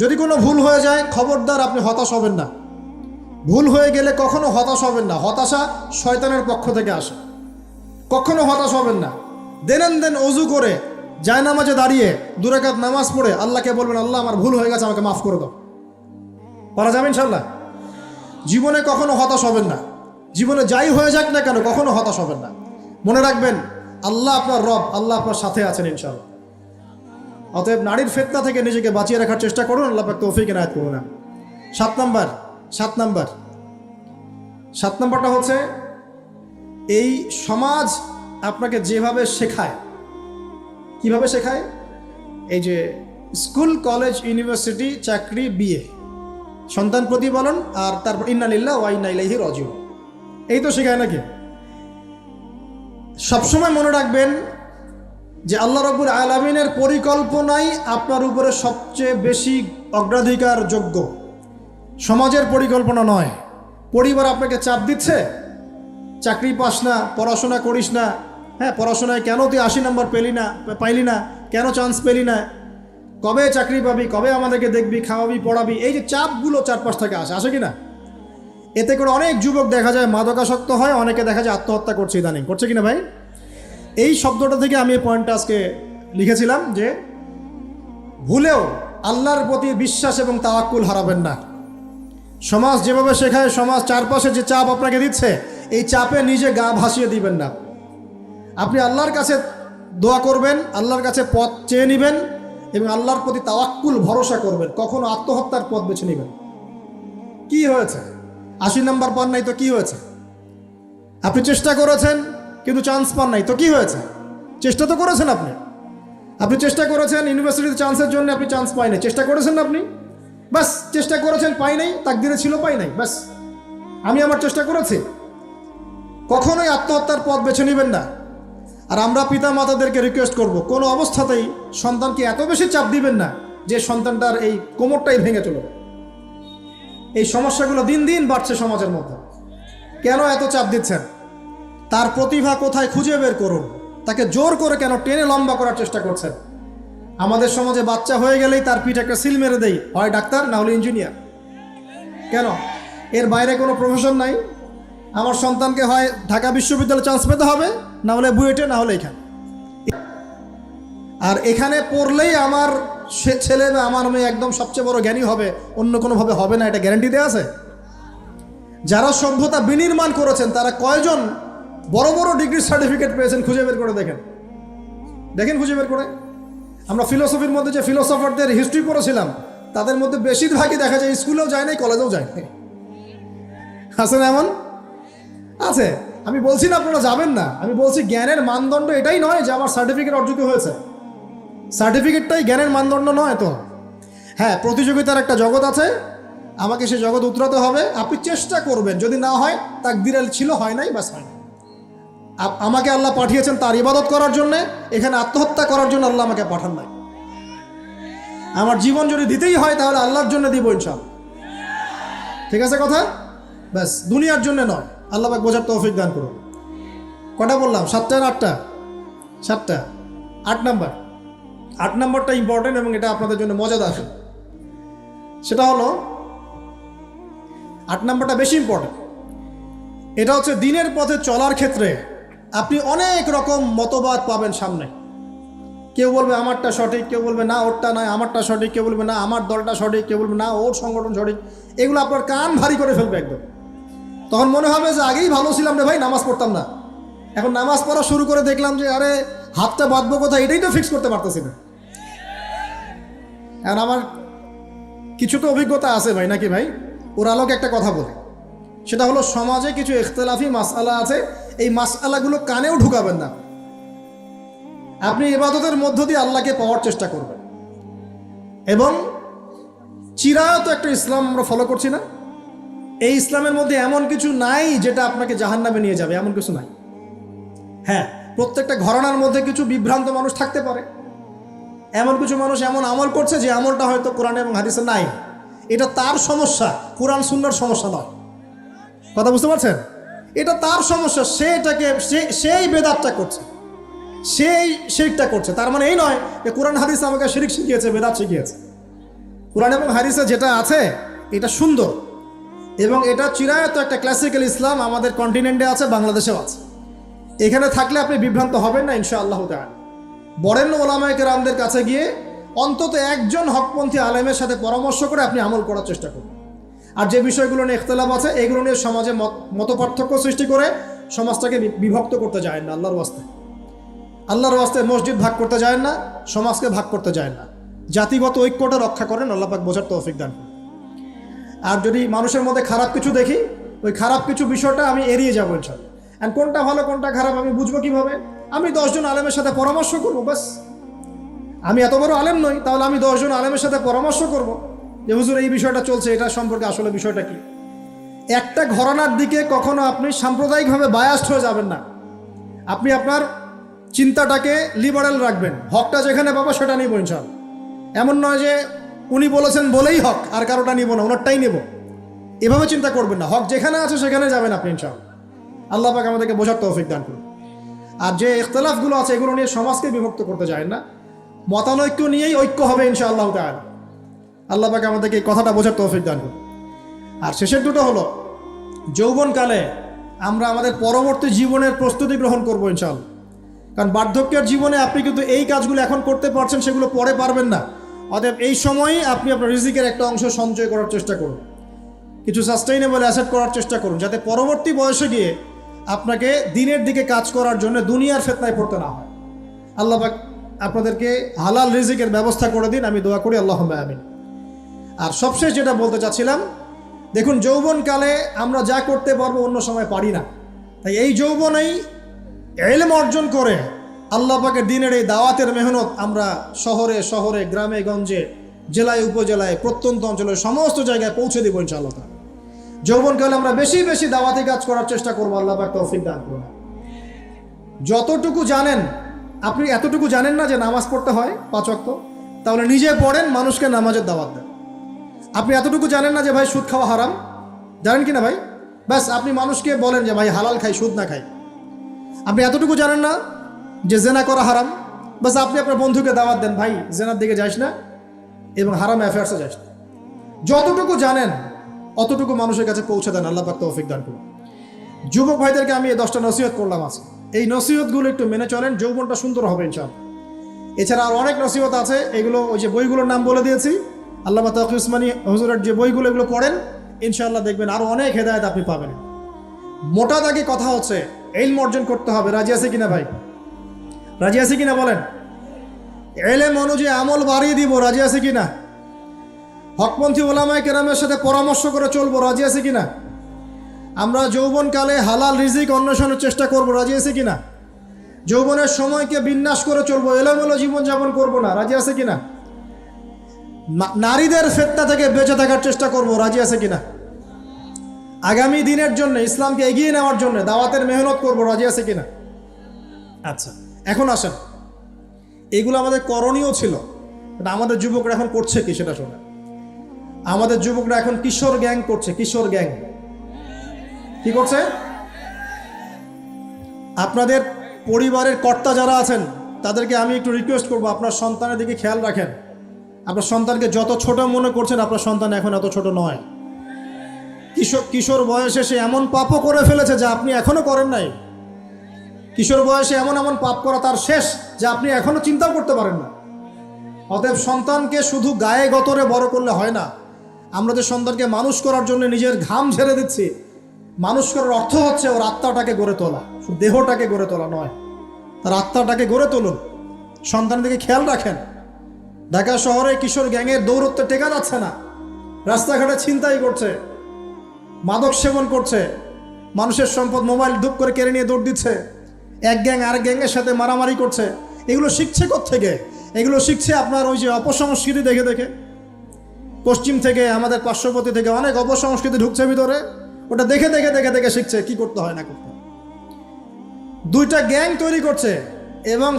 যদি কোনো ভুল হয়ে যায়, খবরদার আপনি হতাশ হবেন না। ভুল হয়ে গেলে কখনো হতাশ হবেন না। হতাশা শয়তানের পক্ষ থেকে আসে, কখনো হতাশ হবেন না। দেন অজু করে জায়নামাজে দাঁড়িয়ে 2 রাকাত নামাজ পড়ে আল্লাহকে বলবেন, আল্লাহ আমার ভুল হয়ে গেছে, আমাকে মাফ করে দাও। পারা যাবে ইনশাল্লাহ। জীবনে কখনো হতাশ হবেন না। জীবনে যাই হয়ে যাক না কেন, কখনো হতাশ হবেন না। মনে রাখবেন, আল্লাহ আপনার রব, আল্লাহ আপনার সাথে আছেন ইনশাআল্লাহ। অতএব নারীর ফিতনা থেকে নিজেকে বাঁচিয়ে রাখার চেষ্টা করুন। আল্লাহ পাক তৌফিক এনায়েত করুন। 7 নাম্বারটা হচ্ছে, এই সমাজ আপনাকে যেভাবে শেখায়, কিভাবে শেখায়? এই যে স্কুল, কলেজ, ইউনিভার্সিটি, চাকরি, বিয়ে, সন্তান প্রতিপালন, আর তারপর ইন্না লিল্লাহি ওয়া ইন্না ইলাইহি রাজিউন, এই তো শেখায় নাকি? সবসময় মনে রাখবেন যে আল্লাহ রাব্বুল আলামিনের পরিকল্পনাই আপনার উপরে সবচেয়ে বেশি অগ্রাধিকার যোগ্য, সমাজের পরিকল্পনা নয়। পরিবার আপনাকে চাপ দিচ্ছে, চাকরি পাস না, পড়াশোনা করিস না, হ্যাঁ পড়াশোনায় কেন তুই 80 নাম্বার পাইলি না, কেন চান্স পেলি না, কবে চাকরি পাবি, কবে আমাদেরকে দেখবি, খাওয়াবি, পড়াবি, এই যে চাপগুলো চারপাশ থেকে আসে কি না? এতে করে অনেক যুবক দেখা যায় মাদকাসক্ত হয়, অনেকে দেখা যায় আত্মহত্যা করছে ইদানিং, করছে কিনা ভাই? এই শব্দটা থেকে আমি এই পয়েন্টটা আজকে লিখেছিলাম যে ভুলেও আল্লাহর প্রতি বিশ্বাস এবং তাওয়াক্কুল হারাবেন না। সমাজ যেভাবে শেখায়, সমাজ চারপাশে যে চাপ আপনাকে দিচ্ছে, এই চাপে নিজে গা ভাসিয়ে দিবেন না। আপনি আল্লাহর কাছে দোয়া করবেন, আল্লাহর কাছে পথ চেয়ে নেবেন এবং আল্লাহর প্রতি তাওয়াক্কুল ভরসা করবেন। কখনো আত্মহত্যার পথ বেছে নেবেন। কি হয়েছে? 80 নাম্বার পান নাই তো কি হয়েছে? আপনি চেষ্টা করেছেন কিন্তু চান্স পান নাই তো কি হয়েছে? চেষ্টা তো করেছেন আপনি চেষ্টা করেছেন, ইউনিভার্সিটিতে চান্সের জন্য আপনি চান্স পাই নাই, চেষ্টা করেছেন আপনি, বাস চেষ্টা করেছেন, পাই নাই, তাকদিরে ছিল পাই নাই, বাস। আমি আমার চেষ্টা করেছি। কখনোই আত্মহত্যার পথ বেছে নেবেন না। আর আমরা পিতা মাতাদেরকে রিকোয়েস্ট করব, কোনো অবস্থাতেই সন্তানকে এত বেশি চাপ দিবেন না যে সন্তানটার এই কোমরটাই ভেঙে চলবে। এই সমস্যাগুলো দিন দিন বাড়ছে সমাজের মধ্যে। কেন এত চাপ দিচ্ছেন? তার প্রতিভা কোথায় খুঁজে বের করুন। তাকে জোর করে কেন টেনে লম্বা করার চেষ্টা করছেন? আমাদের সমাজে বাচ্চা হয়ে গেলেই তার পিঠে একটা সিল মেরে দেই, হয় ডাক্তার না হলে ইঞ্জিনিয়ার। কেন? এর বাইরে কোনো প্রফেশন নাই। আমার সন্তানকে হয় ঢাকা বিশ্ববিদ্যালয়ে চান্স পেতে হবে, না হলে বুয়েটে, না হলে এখানে। আর এখানে পড়লেই আমার ছেলে বা আমার মেয়ে একদম সবচেয়ে বড় জ্ঞানী হবে, অন্য কোনোভাবে হবে না, এটা গ্যারান্টি দেওয়া আছে? যারা সভ্যতা বিনির্মাণ করেছেন তারা কয়জন বড় বড় ডিগ্রি সার্টিফিকেট পেয়েছেন খুঁজে বের করে দেখেন, খুঁজে বের করে। আমরা ফিলোসফির মধ্যে যে ফিলোসফারদের হিস্ট্রি পড়েছিলাম তাদের মধ্যে বেশিরভাগই দেখা যায় স্কুলেও যায় নাই, কলেজেও যায় নাই। আছে না এমন? আছে। আমি বলছি না আপনারা যাবেন না, আমি বলছি জ্ঞানের মানদণ্ড এটাই নয় যে আমার সার্টিফিকেট অর্জিত হয়েছে। সার্টিফিকেটটাই জ্ঞানের মানদণ্ড নয় তো। হ্যাঁ, প্রতিযোগিতার একটা জগৎ আছে, আমাকে সে জগৎ উতরাতে হবে। আপনি চেষ্টা করবেন, যদি না হয় তাকদীরে ছিল, হয় নাই, বাস হয় নাই। আমাকে আল্লাহ পাঠিয়েছেন তার ইবাদত করার জন্যে, এখানে আত্মহত্যা করার জন্য আল্লাহ আমাকে পাঠান নাই। আমার জীবন যদি দিতেই হয় তাহলে আল্লাহর জন্য দিব ইনশাআল্লাহ। ঠিক আছে কথা? ব্যাস, দুনিয়ার জন্য নয়। আল্লাহ পাক বোঝার তৌফিক দান করুন। কটা বললাম? 7টা না 8টা? 7টা। 8 নম্বরটা ইম্পর্টেন্ট এবং এটা আপনাদের জন্য মজাদার। সেটা হলো 8 নম্বরটা বেশি ইম্পর্টেন্ট। এটা হচ্ছে দিনের পথে চলার ক্ষেত্রে আপনি অনেক রকম মতবাদ পাবেন সামনে। কেউ বলবে আমারটা সঠিক, কেউ বলবে না ওরটা নয়, আমারটা সঠিক, কেউ বলবে না আমার দলটা সঠিক, কেউ বলবে না ওর সংগঠন সঠিক। এগুলো আপনার কান ভারী করে ফেলবে একদম। তখন মনে হবে যে আগেই ভালো ছিলাম রে ভাই, নামাজ পড়তাম না, এখন নামাজ পড়া শুরু করে দেখলাম যে আরে হাতটা বাঁধবো কোথায় এটাই তো ফিক্স করতে পারতেছি না। এখন আমার কিছু তো অভিজ্ঞতা আছে ভাই, নাকি ভাই? ওর আলোকে একটা কথা বলে, সেটা হলো সমাজে কিছু ইখতিলাফি মাসআলা আছে, এই মাসআলাগুলো কানেও ঢুকাবেন না। আপনি ইবাদতের মধ্য দিয়ে আল্লাহকে পাওয়ার চেষ্টা করবেন। এবং চিরায়ত একটা ইসলাম আমরা ফলো করছি না? এই ইসলামের মধ্যে এমন কিছু নাই যেটা আপনাকে জাহান্নামে নিয়ে যাবে, এমন কিছু নাই। হ্যাঁ, প্রত্যেকটা ঘরানার মধ্যে কিছু বিভ্রান্ত মানুষ থাকতে পারে, এমন কিছু মানুষ এমন আমল করছে যে আমলটা হয়তো কোরআন এবং হাদিসে নাই। এটা তার সমস্যা, কোরআন সুন্নাহর সমস্যা নয়। কথা বুঝতে পারছেন? এটা তার সমস্যা, সে এটাকে সেই বেদাতটা করছে, সেই শিরকটা করছে। তার মানে এই নয় যে কোরআন হাদিস আমাকে শিরক শিখিয়েছে, বেদাত শিখিয়েছে। কোরআন এবং হাদিসে যেটা আছে এটা সুন্দর এবং এটা চিরায়ত একটা ক্লাসিক্যাল ইসলাম আমাদের কন্টিনেন্টে আছে, বাংলাদেশেও আছে। এখানে থাকলে আপনি বিভ্রান্ত হবেন না ইনশাআল্লাহ তাআলা। বরেণ্য ওলামায়ে কেরামদের কাছে গিয়ে অন্তত একজন হকপন্থী আলেমের সাথে পরামর্শ করে আপনি আমল করার চেষ্টা করুন। আর যে বিষয়গুলো নিয়ে ইখতিলাফ আছে এগুলো নিয়ে সমাজে মতপার্থক্য সৃষ্টি করে সমাজটাকে বিভক্ত করতে যায় না। আল্লাহর ওয়াস্তে মসজিদ ভাগ করতে যায় না, সমাজকে ভাগ করতে যায় না। জাতিগত ঐক্যটা রক্ষা করেন, আল্লাহ পাক বোঝার তৌফিক দান করেন। আর যদি মানুষের মধ্যে খারাপ কিছু দেখি, ওই খারাপ কিছু বিষয়টা আমি এড়িয়ে যাবো ইনশাআল্লাহ। আর কোনটা ভালো কোনটা খারাপ আমি বুঝবো কিভাবে? আমি 10 জন আলেমের সাথে পরামর্শ করবো, বাস। আমি এত বড় আলেম নই, তাহলে আমি 10 জন আলেমের সাথে পরামর্শ করব যে হুজুর এই বিষয়টা চলছে, এটা সম্পর্কে আসলে বিষয়টা কি। একটা ঘরানার দিকে কখনো আপনি সাম্প্রদায়িকভাবে বায়াসড হয়ে যাবেন না। আপনি আপনার চিন্তাটাকে লিবারেল রাখবেন, হকটা যেখানে পাবো সেটা নিব ইনশাআল্লাহ। এমন নয় যে উনি বলেছেন বলেই হক আর কারোটা নিব না, ওনারটাই নেব, এভাবে চিন্তা করবেন না। হক যেখানে আছে সেখানে যাবেন আপনি ইনশাআল্লাহ। আল্লাহ পাক আমাদেরকে বোঝার তৌফিক দান করুন। আর যে ইখতিলাফগুলো আছে এগুলো নিয়ে সমাজকে বিভক্ত করতে যায় না, মতানৈক্য নিয়েই ঐক্য হবে ইনশাআল্লাহ তাআলা। আল্লাহ পাক আমাদেরকে এই কথাটা বোঝার তৌফিক দান করুন। আর শেষের দুটো হলো, যৌবনকালে আমরা আমাদের পরবর্তী জীবনের প্রস্তুতি গ্রহণ করবো ইনশাআল্লাহ। কারণ বার্ধক্যের জীবনে আপনি কিন্তু এই কাজগুলো এখন করতে পারছেন, সেগুলো পরে পারবেন না। অতএব এই সময়ই আপনি আপনার রিজিকের একটা অংশ সঞ্চয় করার চেষ্টা করুন, কিছু সাস্টেইনেবল অ্যাসেট করার চেষ্টা করুন, যাতে পরবর্তী বয়সে গিয়ে আপনাকে দিনের দিকে কাজ করার জন্য দুনিয়ার ফিতনায় পড়তে না হয়। আল্লাহ পাক আপনাদেরকে হালাল রিজিকের ব্যবস্থা করে দিন, আমি দোয়া করি, আল্লাহুম্মা আমিন। আর সবশেষ যেটা বলতে চাচ্ছিলাম, দেখুন যৌবনকালে আমরা যা করতে পারবো অন্য সময় পারি না। তাই এই যৌবনেই ইলম অর্জন করে আল্লাহ পাকের দিনের এই দাওয়াতের মেহনত আমরা শহরে শহরে, গ্রামে গঞ্জে, জেলায় উপজেলায়, প্রত্যন্ত অঞ্চলে সমস্ত জায়গায় পৌঁছে দেবো ইনশাআল্লাহ। যৌবনকালে আমরা বেশি বেশি দাওয়াতি কাজ করার চেষ্টা করবো, আল্লাহ পাক তৌফিক দান করুন। যতটুকু জানেন, আপনি এতটুকু জানেন না যে নামাজ পড়তে হয় 5 ওয়াক্ত, তাহলে নিজে পড়েন, মানুষকে নামাজের দাওয়াত দেন। আপনি এতটুকু জানেন না যে ভাই সুদ খাওয়া হারাম, জানেন কি না ভাই? ব্যাস আপনি মানুষকে বলেন যে ভাই হালাল খাই, সুদ না খাই। আপনি এতটুকু জানেন না যে জেনা করা হারাম, বাস আপনি আপনার বন্ধুকে দাওয়াত দেন, ভাই জেনার দিকে যাস না এবং হারাম অ্যাফেয়ার্সে যাস না। যতটুকু জানেন অতটুকু মানুষের কাছে পৌঁছে দেন, আল্লাহ পাক তৌফিক দান করুন। যুবক ভাইদেরকে আমি এই 10টা নসিহত করলাম আছে, এই নসিহতগুলো একটু মেনে চলেন, যৌবনটা সুন্দর হবে ইনশাআল্লাহ। এছাড়া আর অনেক নসিহত আছে, এগুলো ওই যে বইগুলোর নাম বলে দিয়েছি, আল্লামা তাকি উসমানী হুজুরের যে বইগুলো, এগুলো পড়েন, ইনশাআল্লাহ দেখবেন আরও অনেক হেদায়েত আপনি পাবেন। মোটা দাগে কথা হচ্ছে ইলম অর্জন করতে হবে। রাজি আছে কিনা ভাই? রাজি আছে কিনা বলেন? ইলম অনুযায়ী আমল বাড়িয়ে দিব, রাজি আছে কিনা? হকপন্থী ওলামায়ে কেরামের সাথে পরামর্শ করে চলবো, রাজি আছে কিনা? আমরা যৌবনকালে হালাল রিজিক অন্বেষণের চেষ্টা করব, রাজি আছে কিনা? যৌবনের সময়কে বিন্যাস করে চলবো, এলোমেলো জীবনযাপন করব না, রাজি আছে কিনা? নারীদের ফিতনা থেকে বেঁচে থাকার চেষ্টা করব, রাজি আছে কিনা? আগামী দিনের জন্য, ইসলামকে এগিয়ে নেওয়ার জন্য দাওয়াতের মেহনত করব, রাজি আছে কিনা? আচ্ছা, এখন আসেন, এগুলো আমাদের করণীয় ছিল, আমাদের যুবকরা এখন করছে কি সেটা শোনা। আমাদের যুবকরা এখন কিশোর গ্যাং করছে, কিশোর গ্যাং। কি করছে? আপনাদের পরিবারের কর্তা যারা আছেন তাদেরকে আমি একটু রিকোয়েস্ট করবো, আপনার সন্তানের দিকে খেয়াল রাখেন। আপনার সন্তানকে যত ছোট মনে করছেন, আপনার সন্তান এখন এত ছোট নয়। কিশোর বয়সে সে এমন পাপও করে ফেলেছে যা আপনি এখনো করেন নাই। কিশোর বয়সে এমন এমন পাপ করা তার শেষ যা আপনি এখনো চিন্তাও করতে পারেন না। অতএব সন্তানকে শুধু গায়ে গতরে বড় করলে হয় না। আমরা যে সন্তানকে মানুষ করার জন্য নিজের ঘাম ঝেড়ে দিচ্ছি, মানুষ করার অর্থ হচ্ছে ওর আত্মাটাকে গড়ে তোলা, শুধু দেহটাকে গড়ে তোলা নয়, তার আত্মাটাকে গড়ে তুলুন। সন্তানের দিকে খেয়াল রাখেন। ঢাকা শহরে কিশোর গ্যাংয়ের দৌরত্বে টেকা যাচ্ছে না, রাস্তাঘাটে ছিনতাই করছে, মাদক সেবন করছে, মানুষের সম্পদ মোবাইল ধূপ করে কেড়ে নিয়ে দৌড় দিচ্ছে, এক গ্যাং আরেক গ্যাংয়ের সাথে মারামারি করছে। এগুলো শিখছে কোত্থেকে? এগুলো শিখছে আপনার ওই যে অপসংস্কৃতি দেখে দেখে। পশ্চিম থেকে, আমাদের পার্শ্ববর্তী থেকে অনেক অপসংস্কৃতি ঢুকছে ভিতরে, ওটা দেখে দেখে দেখে দেখে শিখছে কি করতে হয় না করতে হয়। দুইটা গ্যাং তৈরি করছে এবং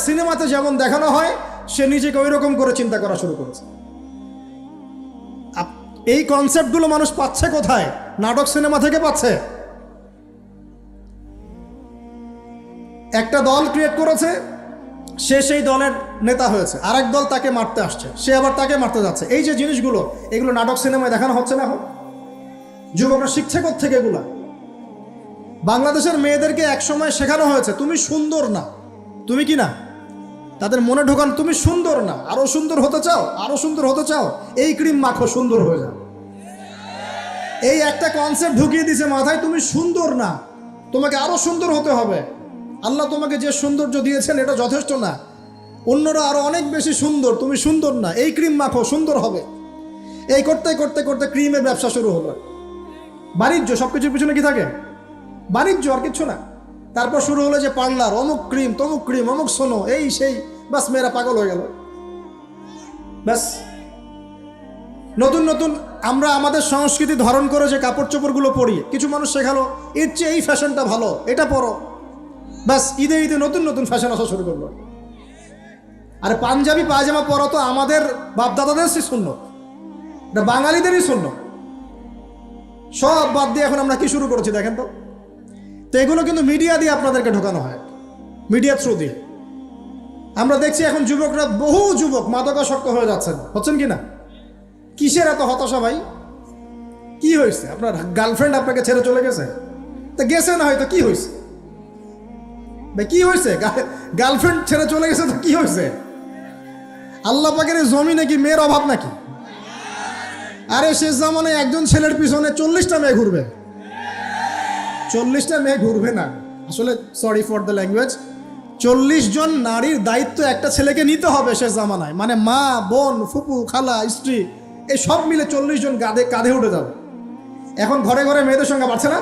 সিনেমাতে যেমন দেখানো হয় সে নিজেকে ওই রকম করে চিন্তা করা শুরু করেছে। এই কনসেপ্টগুলো মানুষ পাচ্ছে কোথায়? নাটক সিনেমা থেকে পাচ্ছে। একটা দল ক্রিয়েট করেছে, সে সেই দলের নেতা হয়েছে, আরেক দল তাকে মারতে আসছে, সে আবার তাকে মারতে যাচ্ছে। এই যে জিনিসগুলো, এগুলো নাটক সিনেমায় দেখানো হচ্ছে না এখন? যুবকরা শিখছে কোত্থেকে এগুলা? বাংলাদেশের মেয়েদেরকে একসময় শেখানো হয়েছে তুমি সুন্দর না, তুমি কি না, তাদের মনে ঢোকান তুমি সুন্দর না, আরো সুন্দর হতে চাও, আরো সুন্দর হতে চাও, এই ক্রিম মাখো, সুন্দর হয়ে যাও। এই একটা কনসেপ্ট ঢুকিয়ে দিছে মাথায়, তুমি সুন্দর না, তোমাকে আরো সুন্দর হতে হবে। আল্লাহ তোমাকে যে সৌন্দর্য দিয়েছেন এটা যথেষ্ট না, অন্যরা আরো অনেক বেশি সুন্দর, তুমি সুন্দর না, এই ক্রিম মাখো, সুন্দর হবে। এই করতে করতে করতে ক্রিমের ব্যবসা শুরু হলো। বাণিজ্য, সবকিছুর পিছনে কি থাকে? বাণিজ্য, আর কিচ্ছু না। তারপর শুরু হলো যে পার্লার, অমুক ক্রিম, তমুক ক্রিম, অমুক সোনো, এই সেই, বাস মেয়েরা পাগল হয়ে গেল। ব্যাস নতুন নতুন আমরা আমাদের সংস্কৃতি ধারণ করে যে কাপড় চোপড়গুলো পরি, কিছু মানুষ শেখালো এর চেয়ে এই ফ্যাশনটা ভালো, এটা পরো। ব্যাস ঈদে ঈদে নতুন নতুন ফ্যাশন আসা শুরু করলো। আর পাঞ্জাবি পায়জামা পরা তো আমাদের বাপদাদাদের সুন্নত, এটা বাঙালিদেরই সুন্নত। সব বাদ দিয়ে এখন আমরা কি শুরু করেছি দেখেন তো। তো এগুলো কিন্তু মিডিয়া দিয়ে আপনাদেরকে ঢোকানো হয়, মিডিয়া থ্রু দিয়ে। আমরা দেখছি এখন যুবকরা, বহু যুবক মাদকাসক্ত হয়ে যাচ্ছেন, হচ্ছেন কি না? কিসের এত হতাশা ভাই? কি হয়েছে? আপনার গার্লফ্রেন্ড আপনাকে ছেড়ে চলে গেছে? তা গেছে না হয়তো, কি হয়েছে ভাই? কি হয়েছে? গার্লফ্রেন্ড ছেড়ে চলে গেছে তো কি হয়েছে? আল্লাহ পাকের জমিনে কি মেয়ের অভাব নাকি? আরে শেষ জামানায় একজন ছেলের পিছনে 40টা মেয়ে ঘুরবে। 40টা মেয়ে ঘুরবে না, আসলে সরি ফর দ্য ল্যাঙ্গুয়েজ, 40 জন নারীর দায়িত্ব একটা ছেলেকে নিতে হবে শেষ জামানায়। মানে মা, বোন, ফুপু, খালা, স্ত্রী, এই সব মিলে 40 জন কাঁধে উঠে যাবে। এখন ঘরে ঘরে মেয়েদের সংখ্যা বাড়ছে না?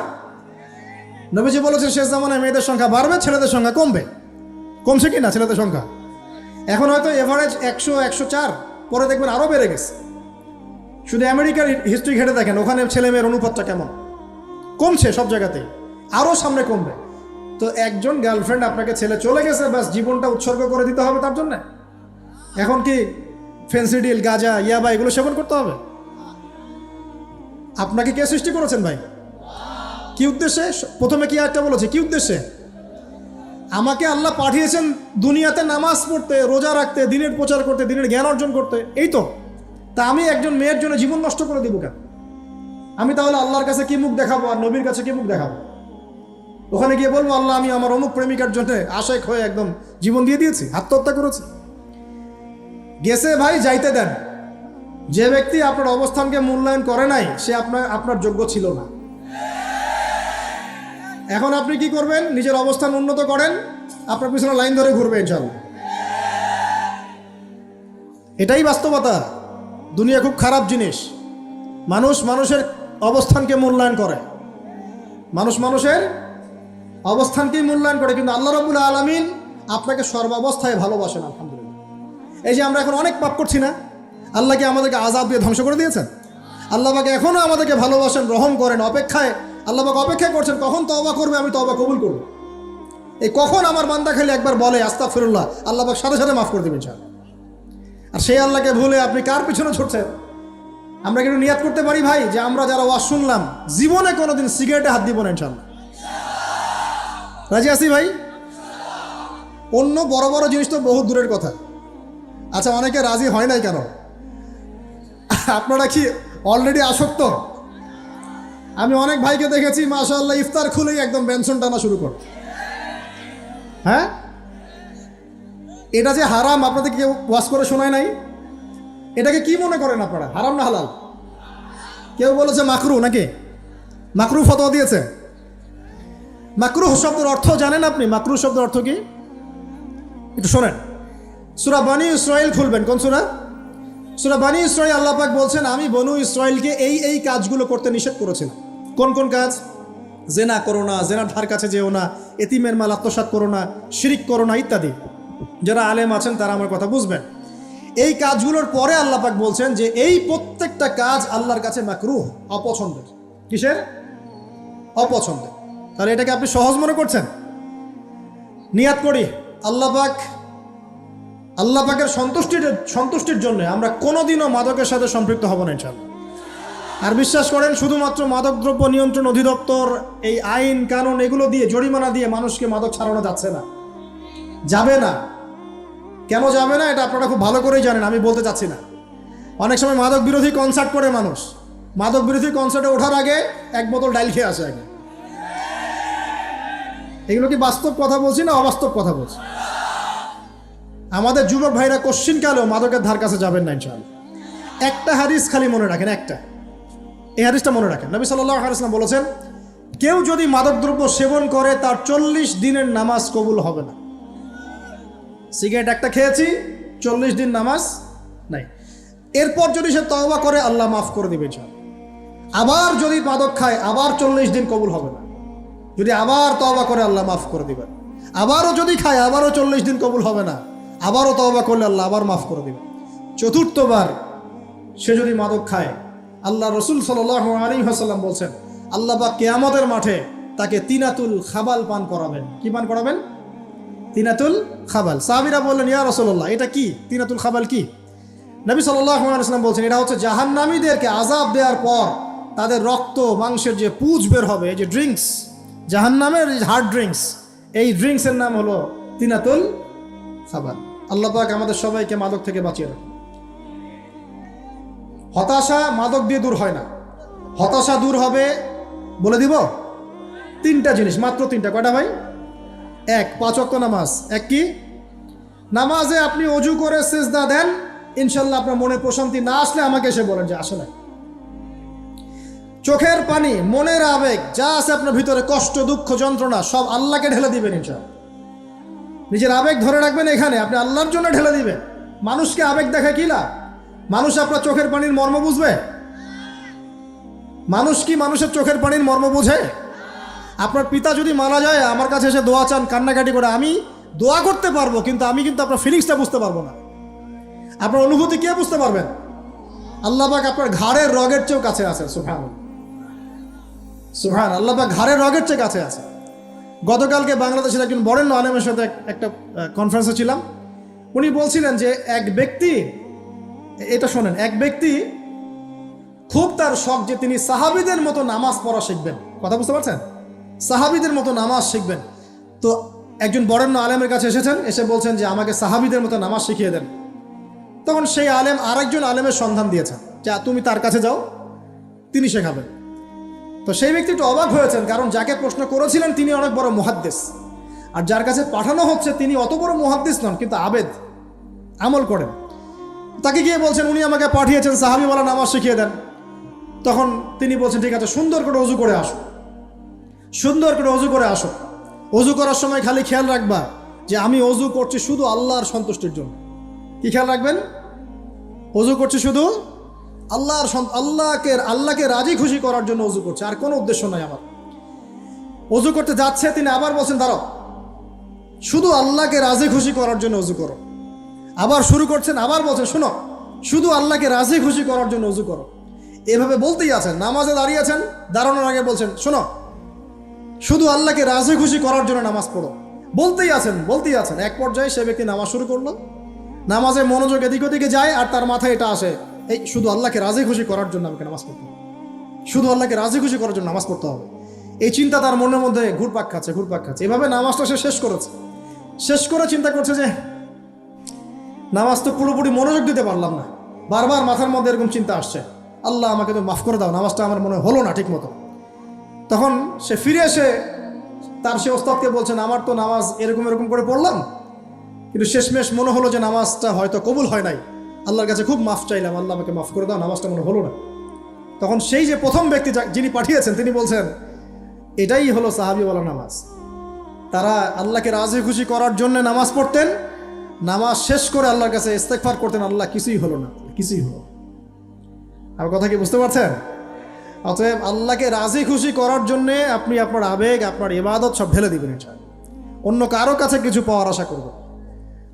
নবীজি বলেছেন শেষ জামানায় মেয়েদের সংখ্যা বাড়বে, ছেলেদের সংখ্যা কমবে। কমছে কি না ছেলেদের সংখ্যা? এখন হয়তো এভারেজ 100, 104, পরে দেখবেন আরও বেড়ে গেছে। শুধু আমেরিকার হিস্ট্রি ঘেটে দেখেন, ওখানে ছেলে মেয়ের অনুপাতটা কেমন। কমছে সব জায়গাতেই, আরও সামনে কমবে। তো একজন গার্লফ্রেন্ড আপনাকে ছেলে চলে গেছে, ব্যাস জীবনটা উৎসর্গ করে দিতে হবে তার জন্য? এখন কি ফেন্সিডিল, গাঁজা, ইয়াবা এগুলো সেবন করতে হবে? আপনাকে কে সৃষ্টি করেছেন ভাই? কি উদ্দেশ্যে? প্রথমে কি একটা বলেছে, কি উদ্দেশ্যে? আমাকে আল্লাহ পাঠিয়েছেন দুনিয়াতে নামাজ পড়তে, রোজা রাখতে, দিনের প্রচার করতে, দিনের জ্ঞান অর্জন করতে, এই তো। তা আমি একজন মেয়ের জন্য জীবন নষ্ট করে দিব কেন? আমি তাহলে আল্লাহর কাছে কি মুখ দেখাবো আর নবীর কাছে কি মুখ দেখাবো? ওখানে গিয়ে বলবো আল্লাহ আমি আমার অমুক প্রেমিকার জন্য আশেক হয়ে একদম জীবন দিয়ে দিয়েছি, আত্মহত্যা করেছি। গেছে ভাই, যাইতে দেন। যে ব্যক্তি আপনার অবস্থানকে মূল্যায়ন করে নাই সে আপনার যোগ্য ছিল না। এখন আপনি কি করবেন? নিজের অবস্থান উন্নত করেন, আপনার পিছনে লাইন ধরে ঘুরবে ইনশাআল্লাহ। এটাই বাস্তবতা। দুনিয়া খুব খারাপ জিনিস। মানুষ মানুষের অবস্থানকে মূল্যায়ন করে, মানুষ মানুষের অবস্থানকেই মূল্যায়ন করে, কিন্তু আল্লাহ রাব্বুল আলামিন আপনাকে সর্বাবস্থায় ভালোবাসেন। আলহামদুলিল্লাহ। এই যে আমরা এখন অনেক পাপ করছি না, আল্লাহ কি আমাদেরকে আযাব দিয়ে ধ্বংস করে দিয়েছেন? আল্লাহ পাক এখনও আমাদেরকে ভালোবাসেন, রহম করেন, অপেক্ষায় আল্লাহ পাক অপেক্ষা করছেন কখন তওবা করবে, আমি তওবা কবুল করব। এই কখন আমার বান্দা খালি একবার বলে আস্তাগফিরুল্লাহ, আল্লাহ পাক সাথে সাথে মাফ করে দেবেন ইনশাআল্লাহ। আর সেই আল্লাহকে ভুলে আপনি কার পিছনে ছুটছেন? আমরা কিন্তু নিয়াত করতে পারি ভাই যে আমরা যারা ওয়াজ শুনলাম জীবনে কোনোদিন সিগারেটে হাত দিব না ইনশাআল্লাহ। রাজি আছি ভাই? অন্য বড় বড় জিনিস তো বহু দূরের কথা। আচ্ছা, অনেকে রাজি হয় নাই কেন? আপনারা কি অলরেডি আসক্ত? আমি অনেক ভাইকে দেখেছি মাশাআল্লাহ ইফতার খুলেই একদম বেনসন টানা শুরু করে। হ্যাঁ, এটা যে হারাম আপনাদের কেউ ওয়াজ করে শোনায় নাই? এটাকে কি মনে করেন আপনারা, হারাম না হালাল? কেউ বলেছে মাকরু, নাকি মাকরু ফতোয়া দিয়েছে? মাকরুহ শব্দের অর্থ জানেন আপনি? মাকরুহ শব্দের অর্থ কি একটু শোনেন। সূরা বনী ইসরাইল খুলবেন। কোন সূরা? সূরা বনী ইসরাইল। আল্লাহ পাক বলছেন আমি বনু ইসরাইলকে এই কাজগুলো করতে নিষেধ করেছিলাম। কোন কোন কাজ? জেনা করো না, জেনার ধার কাছে যেও না, এতিমের মাল আত্মসাৎ করো না, শিরিক করো না ইত্যাদি। যারা আলেম আছেন তারা আমার কথা বুঝবেন। এই কাজগুলোর পরে আল্লাহ পাক বলছেন যে এই প্রত্যেকটা কাজ আল্লাহর কাছে মাকরুহ, অপছন্দের। কিসের? অপছন্দের। তাহলে এটাকে আপনি সহজ মনে করছেন? নিয়াত করি আল্লাহ পাকের সন্তুষ্টির জন্য আমরা কোনোদিনও মাদকের সাথে সম্পৃক্ত হব না ইনশাআল্লাহ। আর বিশ্বাস করেন, শুধুমাত্র মাদকদ্রব্য নিয়ন্ত্রণ অধিদপ্তর এই আইন কানুন এগুলো দিয়ে জরিমানা দিয়ে মানুষকে মাদক ছাড়ানো যাচ্ছে না, যাবে না। কেন যাবে না এটা আপনারা খুব ভালো করেই জানেন, আমি বলতে চাচ্ছি না। অনেক সময় মাদক বিরোধী কনসার্ট করে মানুষ, মাদক বিরোধী কনসার্টে ওঠার আগে এক বোতল ডাইল খেয়ে আসে আগে। এগুলো কি বাস্তব কথা বলছি না অবাস্তব কথা বলছি? আমাদের যুবক ভাইরা কোশ্চিনকালেও মাদকের ধার কাছে যাবেন না ইনশাআল্লাহ। একটা হাদিস খালি মনে রাখেন, এই হাদিসটা মনে রাখেন। নবী সাল্লাল্লাহু আলাইহি ওয়াসাল্লাম বলেছেন কেউ যদি মাদকদ্রব্য সেবন করে তার 40 দিনের নামাজ কবুল হবে না। সিগারেট একটা খেয়েছি, 40 দিন নামাজ নাই। এরপর যদি সে তওবা করে আল্লাহ মাফ করে দিবে ইনশাআল্লাহ। আবার যদি মাদক খায় আবার 40 দিন কবুল হবে না। যদি আবার তওবা করে আল্লাহ মাফ করে দিবেন। আবারও যদি খায় আবারও 40 দিন কবুল হবে না। আবারও তওবা করলে আল্লাহ আবার মাফ করে দিবেন। চতুর্থবার সে যদি মাদক খায়, আল্লাহ রসুল সাল্লাল্লাহু আলাইহি ওয়াসাল্লাম বলছেন আল্লাহ পাক কিয়ামতের মাঠে তাকে তিনাতুল খাবাল পান করাবেন। কি পান করাবেন? তিনাতুল খাবাল। সাহাবীরা বললেন ইয়া রাসূলুল্লাহ এটা কি? তিনাতুল খাবাল কি? নবী সাল্লাল্লাহু আলাইহি ওয়াসাল্লাম বলছেন এটা হচ্ছে জাহান্নামীদেরকে আযাব দেওয়ার পর তাদের রক্ত মাংসের যে পুঁজ বের হবে, এই যে ড্রিঙ্কস, জাহান্নামের হার্ড ড্রিঙ্কস, এই ড্রিঙ্কসের নাম হলো তিনাতুল খাবাল। আল্লাহ পাক আমাদের সবাইকে মাদক থেকে বাঁচিয়ে রাখুন। হতাশা মাদক দিয়ে দূর হয় না। হতাশা দূর হবে, বলে দিব, 3টা জিনিস, মাত্র 3টা। কয়টা ভাই? 1, 5 ওয়াক্ত নামাজ। এক কি? নামাজে আপনি অজু করে সিজদা দেন, ইনশাল্লাহ আপনার মনে প্রশান্তি না আসলে আমাকে এসে বলেন যে আসে না। চোখের পানি, মনের আবেগ যা আছে আপনার ভিতরে, কষ্ট, দুঃখ, যন্ত্রণা সব আল্লাহকে ঢেলে দিবেন ইনশাআল্লাহ। নিজের আবেগ ধরে রাখবেন এখানে, আপনি আল্লাহর জন্য ঢেলে দিবেন। মানুষকে আবেগ দেখে কি লাভ? মানুষ আপনার চোখের পানির মর্ম বুঝবে? মানুষ কি মানুষের চোখের পানির মর্ম বুঝে? আপনার পিতা যদি মারা যায় আমার কাছে এসে দোয়া চান, কান্নাকাটি করে, আমি দোয়া করতে পারবো কিন্তু আমি কিন্তু আপনার ফিলিংসটা বুঝতে পারবো না। আপনার অনুভূতি কে বুঝতে পারবেন? আল্লাহ পাক আপনার ঘাড়ের রগের চেয়েও কাছে আছে। সুবহান আল্লাহ পাক ঘাড়ের রগের চেয়ে কাছে আছে। গতকালকে বাংলাদেশের একজন বরেণ্য আলেমের সাথে একটা কনফারেন্সে ছিলাম। উনি বলছিলেন যে এক ব্যক্তি, এটা শোনেন, এক ব্যক্তি খুব তার শখ যে তিনি সাহাবীদের মতো নামাজ পড়া শিখবেন। কথা বুঝতে পারছেন? সাহাবীদের মতো নামাজ শিখবেন। তো একজন বরেণ্য আলেমের কাছে এসেছেন, এসে বলছেন যে আমাকে সাহাবীদের মতো নামাজ শিখিয়ে দেন। তখন সেই আলেম আরেকজন আলেমের সন্ধান দিয়েছেন, যা তুমি তার কাছে যাও, তিনি শেখাবেন। তো সেই ব্যক্তি একটু অবাক হয়েছেন, কারণ যাকে প্রশ্ন করেছিলেন তিনি অনেক বড় মুহাদ্দিস, আর যার কাছে পাঠানো হচ্ছে তিনি অত বড় মুহাদ্দিস নন, কিন্তু আবেদ, আমল করেন। তাকে গিয়ে বলছেন উনি আমাকে পাঠিয়েছেন সাহাবীওয়ালা নামাজ শিখিয়ে দেন। তখন তিনি বলছেন ঠিক আছে, সুন্দর করে অজু করে আসো, সুন্দর করে অজু করে আসো। অজু করার সময় খালি খেয়াল রাখবা যে আমি অজু করছি শুধু আল্লাহর সন্তুষ্টির জন্য। কি খেয়াল রাখবেন? অজু করছি শুধু আল্লাহকে রাজি খুশি করার জন্য অজু করছে, আর কোনো উদ্দেশ্য নাই আমার। অজু করতে যাচ্ছে, তিনি আবার বলছেন দাঁড়াও, শুধু আল্লাহকে রাজি খুশি করার জন্য অজু করো। আবার শুরু করছেন, আবার বলছেন শোনো, শুধু আল্লাহকে রাজি খুশি করার জন্য অজু করো। এভাবে বলতেই আছেন, নামাজে দাঁড়িয়ে আছেন, দাঁড়ানোর আগে বলছেন শোনো, শুধু আল্লাহকে রাজি খুশি করার জন্য নামাজ পড়ো। বলতেই আছেন। এক পর্যায়ে সে ব্যক্তি নামাজ শুরু করলো, নামাজে মনোযোগ এদিক ওদিকে যায়, আর তার মাথায় এটা আসে, এই শুধু আল্লাহকে রাজি খুশি করার জন্য আমাকে নামাজ পড়তে হবে, শুধু আল্লাহকে রাজি খুশি করার জন্য নামাজ পড়তে হবে। এই চিন্তা তার মনের মধ্যে ঘুরপাক খাচ্ছে। এভাবে নামাজটা সে শেষ করেছে। শেষ করে চিন্তা করছে যে নামাজ তো পুরোপুরি মনোযোগ দিতে পারলাম না, বারবার মাথার মধ্যে এরকম চিন্তা আসছে, আল্লাহ আমাকে তো মাফ করে দাও, নামাজটা আমার মনে হলো না ঠিক মতো। তখন সে ফিরে এসে তার সে ওস্তাদকে বলছেন আমার তো নামাজ এরকম করে পড়লাম, কিন্তু শেষমেশ মনে হলো যে নামাজটা হয়তো কবুল হয় নাই, আল্লাহর কাছে খুব মাফ চাইলাম, আল্লাহ আমাকে মাফ করে দাও, নামাজটা মনে হলো না। তখন সেই যে প্রথম ব্যক্তি যিনি পাঠিয়েছেন তিনি বলছেন এটাই হলো সাহাবীওয়ালা নামাজ। তারা আল্লাহকে রাজি খুশি করার জন্য নামাজ পড়তেন, নামাজ শেষ করে আল্লাহর কাছে ইস্তেগফার করতেন, আল্লাহ কিছুই হলো না, কিছুই হলো। আমার কথা কি বুঝতে পারছেন? অতএব আল্লাহকে রাজি খুশি করার জন্যে আপনি আপনার আবেগ, আপনার ইবাদত সব ঢেলে দিবেন, অন্য কারো কাছে কিছু পাওয়ার আশা করবেন।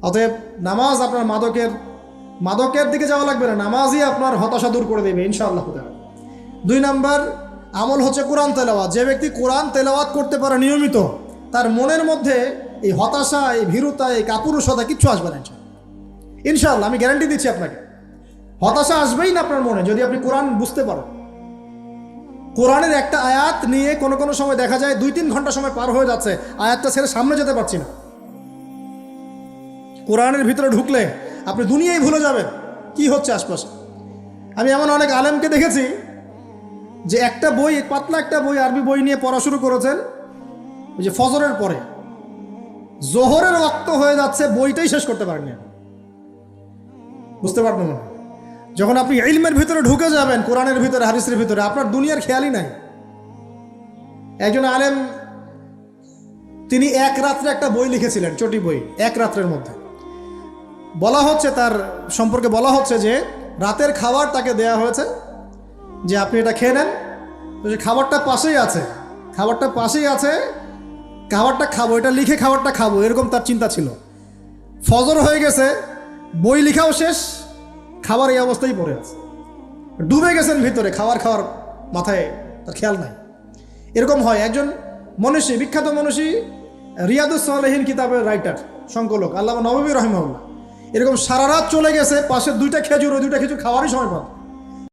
অতএব নামাজ আপনার মাদকের দিকে যাওয়া লাগবে না, নামাজই আপনার হতাশা দূর করে দেবে ইনশাআল্লাহ। 2 নাম্বার আমল হচ্ছে কোরআন তেলাওয়াত। যে ব্যক্তি কোরআন তেলাওয়াত করতে পারে নিয়মিত, তার মনের মধ্যে এই হতাশা, এই ভীরুতা, এই কাপুরুষতা কিচ্ছু আসবে না ইনশাআল্লাহ। আমি গ্যারান্টি দিচ্ছি আপনাকে, হতাশা আসবেই না আপনার মনে যদি আপনি কোরআন বুঝতে পারেন। কোরআনের একটা আয়াত নিয়ে কোনো সময় দেখা যায় 2-3 ঘন্টা সময় পার হয়ে যাচ্ছে, আয়াতটা ছেড়ে সামনে যেতে পারছি না। কোরআনের ভিতরে ঢুকলে আপনি দুনিয়ায় ভুলে যাবেন কি হচ্ছে আশপাশে। আমি এমন অনেক আলেমকে দেখেছি যে একটা বই, পাতলা একটা বই, আরবি বই নিয়ে পড়া শুরু করেছেন, ওই যে ফজরের পরে জোহরের ওয়াক্ত হয়ে যাচ্ছে, বইটাই শেষ করতে পারেননি। বুঝতে পারবেন না, যখন আপনি ইলমের ভিতরে ঢুকে যাবেন, কোরআনের ভিতরে, হাদিসের ভিতরে, আপনার দুনিয়ার খেয়ালই নাই। একজন আলেম তিনি এক রাত্রে একটা বই লিখেছিলেন, চটি বই, এক রাত্রের মধ্যে। বলা হচ্ছে তার সম্পর্কে বলা হচ্ছে যে রাতের খাবার তাকে দেয়া হয়েছে যে আপনি এটা খেয়ে নেন। তো যে খাবারটা পাশেই আছে, খাবারটা খাবো, এটা লিখে খাবারটা খাবো, এরকম তার চিন্তা ছিল। ফজর হয়ে গেছে, বই লিখাও শেষ, খাবার এই অবস্থায় পড়ে আছে, ডুবে গেছেন ভিতরে, খাওয়ার মাথায় তার খেয়াল নাই। এরকম হয়। একজন মনীষী, বিখ্যাত মনীষী, রিয়াদুস সালেহীন কিতাবের রাইটার, সংকলক আল্লামা নববী রাহিমাহুল্লাহ, এরকম সারা রাত চলে গেছে, পাশে 2টা খেজুর, ওই 2টা খেজুর খাওয়ারই সময় পান।